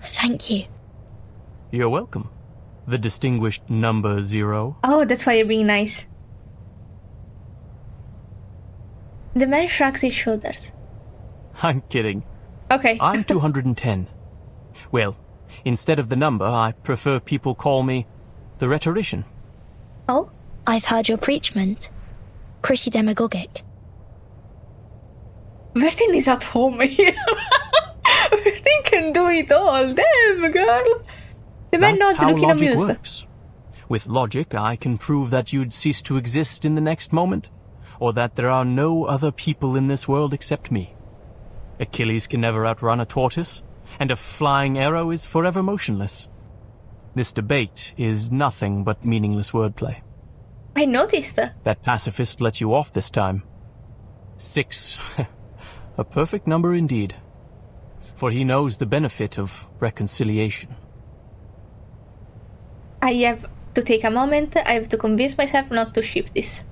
Thank you. You're welcome. The distinguished number 0. Oh, that's why you're being nice. The man shrugs his shoulders. I'm kidding. Okay. I'm 210. Well, instead of the number, I prefer people call me the rhetorician. Oh? I've heard your preachment. Pretty demagogic. Vertin is at home here. Vertin can do it all. Damn, girl. The man nods, looking amused. Works. With logic, I can prove that you'd cease to exist in the next moment, or that there are no other people in this world except me. Achilles can never outrun a tortoise, and a flying arrow is forever motionless. This debate is nothing but meaningless wordplay. I noticed. That pacifist let you off this time. 6. A perfect number indeed. For he knows the benefit of reconciliation. I have to take a moment. I have to convince myself not to ship this.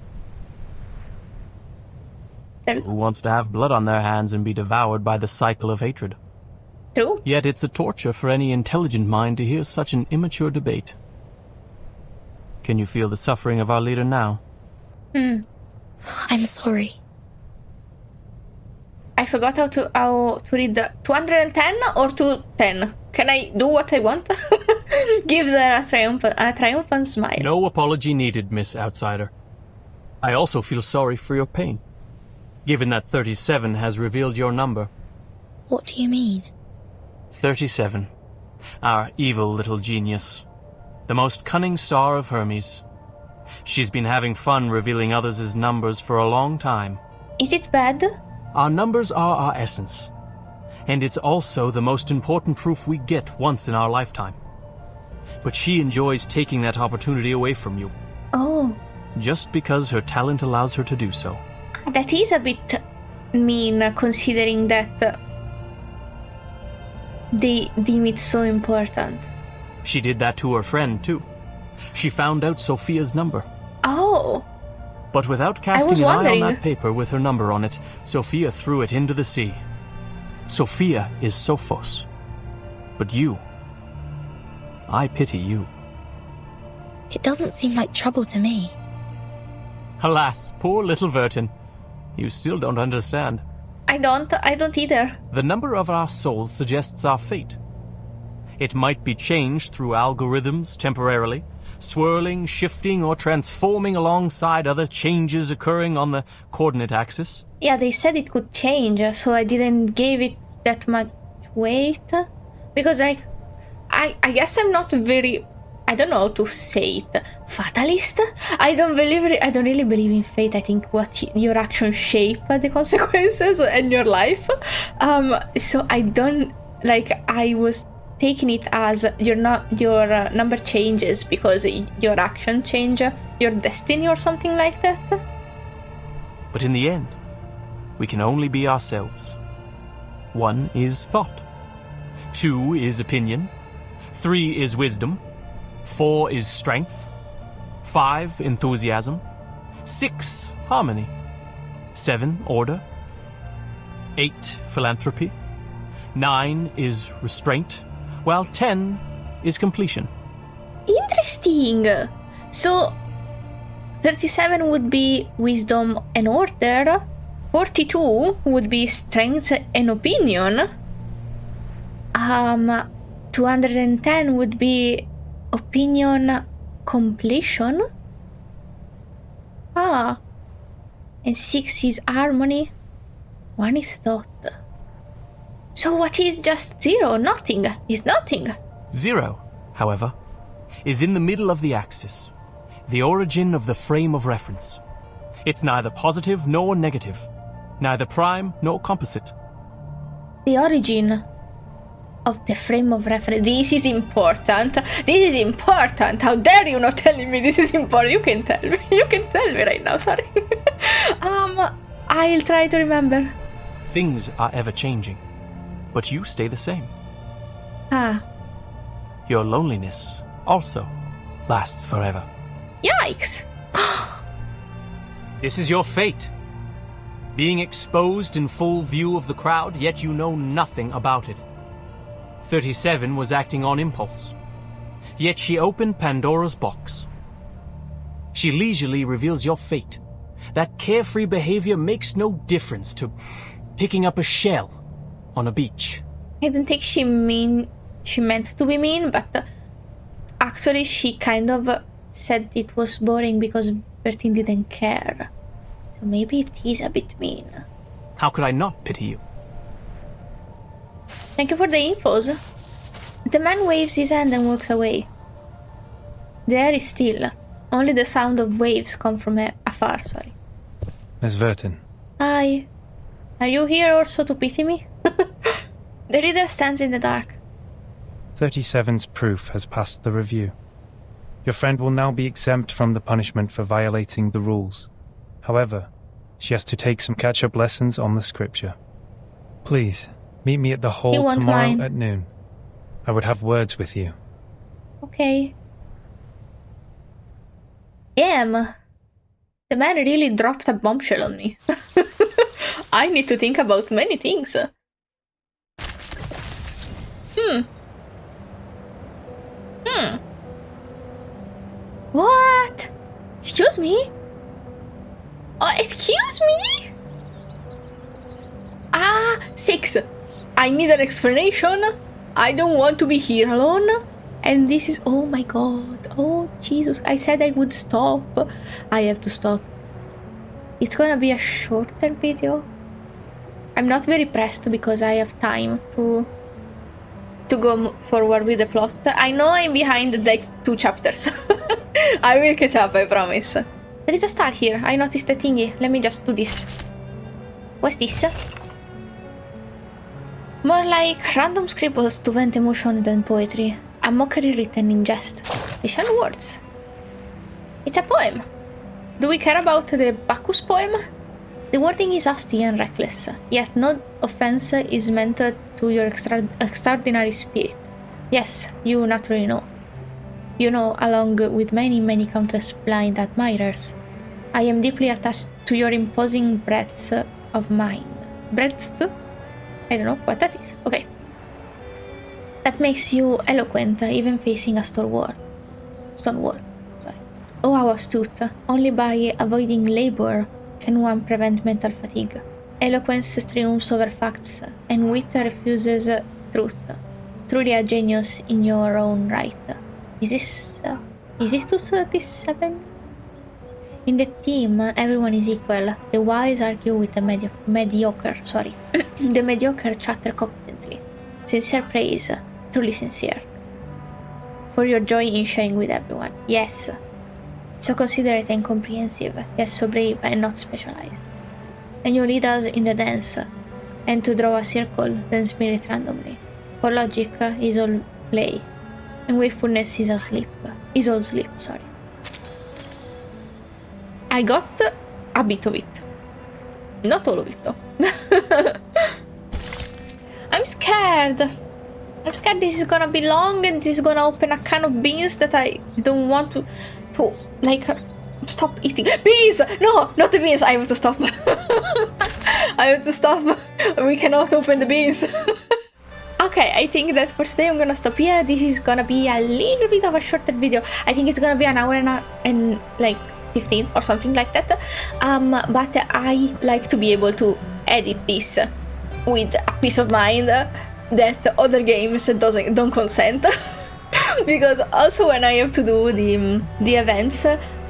Who wants to have blood on their hands and be devoured by the cycle of hatred? True. Yet it's a torture for any intelligent mind to hear such an immature debate. Can you feel the suffering of our leader now? I'm sorry. I forgot how to read the 210 or 210. Can I do what I want? Gives her a triumphant smile. No apology needed, Miss Outsider. I also feel sorry for your pain, given that 37 has revealed your number. What do you mean? 37. Our evil little genius. The most cunning star of Hermes. She's been having fun revealing others' numbers for a long time. Is it bad? Our numbers are our essence. And it's also the most important proof we get once in our lifetime. But she enjoys taking that opportunity away from you. Oh. Just because her talent allows her to do so. That is a bit mean, considering that they deem it so important. She did that to her friend, too. She found out Sophia's number. Oh. But without casting an eye on that paper with her number on it, Sophia threw it into the sea. Sophia is Sophos. But you... I pity you. It doesn't seem like trouble to me. Alas, poor little Vertin. You still don't understand. I don't either. The number of our souls suggests our fate. It might be changed through algorithms temporarily, swirling, shifting, or transforming alongside other changes occurring on the coordinate axis. Yeah, they said it could change, so I didn't give it that much weight. Because, like, I guess I'm not very... I don't know how to say it. Fatalist? I don't really believe in fate. I think your actions shape the consequences in your life. So I don't... Like, I was taking it as your number changes because your action change, your destiny or something like that. But in the end, we can only be ourselves. 1 is thought. 2 is opinion. 3 is wisdom. 4 is strength. 5, enthusiasm. 6, harmony. 7, order. 8, philanthropy. 9 is restraint. While 10 is completion. Interesting. So 37 would be wisdom and order. 42 would be strength and opinion. 210 would be opinion completion. And 6 is harmony. 1 is thought. So what is just 0? Nothing is nothing. 0, however, is in the middle of the axis, the origin of the frame of reference. It's neither positive nor negative, neither prime nor composite. The origin of the frame of reference. This is important. This is important. How dare you not telling me this is important? You can tell me. You can tell me right now. Sorry. I'll try to remember. Things are ever changing, but you stay the same. Your loneliness also lasts forever. Yikes. This is your fate. Being exposed in full view of the crowd, yet you know nothing about it. 37 was acting on impulse. Yet she opened Pandora's box. She leisurely reveals your fate. That carefree behavior makes no difference to picking up a shell on a beach. I don't think she meant to be mean, but actually she kind of said it was boring because Vertin didn't care. So maybe it is a bit mean. How could I not pity you? Thank you for the infos. The man waves his hand and walks away. The air is still. Only the sound of waves come from afar, sorry. Miss Vertin. Hi. Are you here also to pity me? The reader stands in the dark. 37's proof has passed the review. Your friend will now be exempt from the punishment for violating the rules. However, she has to take some catch-up lessons on the scripture. Please, meet me at the hall tomorrow at noon. I would have words with you. Okay. Damn. The man really dropped a bombshell on me. I need to think about many things. What? Excuse me? Oh, excuse me? 6. I need an explanation. I don't want to be here alone. And this is... Oh my god. Oh, Jesus. I said I would stop. I have to stop. It's gonna be a shorter video. I'm not very pressed because I have time to go forward with the plot. I know I'm behind like 2 chapters. I will catch up, I promise. There is a star here. I noticed the thingy. Let me just do this. What's this? More like random scribbles to vent emotion than poetry. A mockery written in jest. Vision words. It's a poem. Do we care about the Bacchus poem? The wording is hasty and reckless, yet no offense is meant to your extraordinary spirit. Yes, you naturally know. You know, along with many countless blind admirers, I am deeply attached to your imposing breadth of mind. Breadth? I don't know what that is. Okay. That makes you eloquent, even facing a stone wall. Sorry. Oh, how astute. Only by avoiding labor can one prevent mental fatigue. Eloquence triumphs over facts, and wit refuses truth. Truly a genius in your own right. Is this 37? In the team, everyone is equal. The wise argue with the mediocre. The mediocre chatter competently. Sincere praise, truly sincere. For your joy in sharing with everyone. Yes. So considerate and comprehensive, yet so brave and not specialized. And you lead us in the dance, and to draw a circle, then spirit randomly. For logic is all play, and wakefulness is all sleep. I got a bit of it. Not all of it, though. I'm scared. I'm scared this is gonna be long, and this is gonna open a can of beans that I don't want to like, stop eating. Beans! No, not the beans. I have to stop. I have to stop. We cannot open the beans. Okay, I think that for today I'm gonna stop here. This is gonna be a little bit of a shorter video. I think it's gonna be an hour and like 15 or something like that. But I like to be able to edit this with a peace of mind that other games don't consent. Because also when I have to do the events,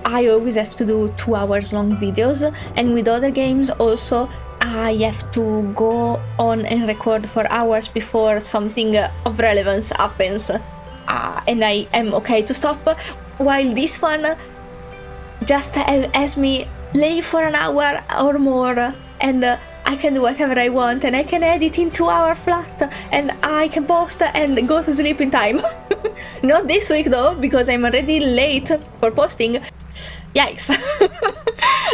I always have to do 2 hours long videos, and with other games also I have to go on and record for hours before something of relevance happens, and I am okay to stop, while this one just has me play for an hour or more, and I can do whatever I want, and I can edit in 2 hours flat, and I can post and go to sleep in time. Not this week though, because I'm already late for posting. Yikes.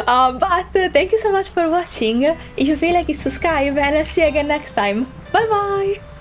But thank you so much for watching. If you feel like it, subscribe, and I'll see you again next time. Bye bye!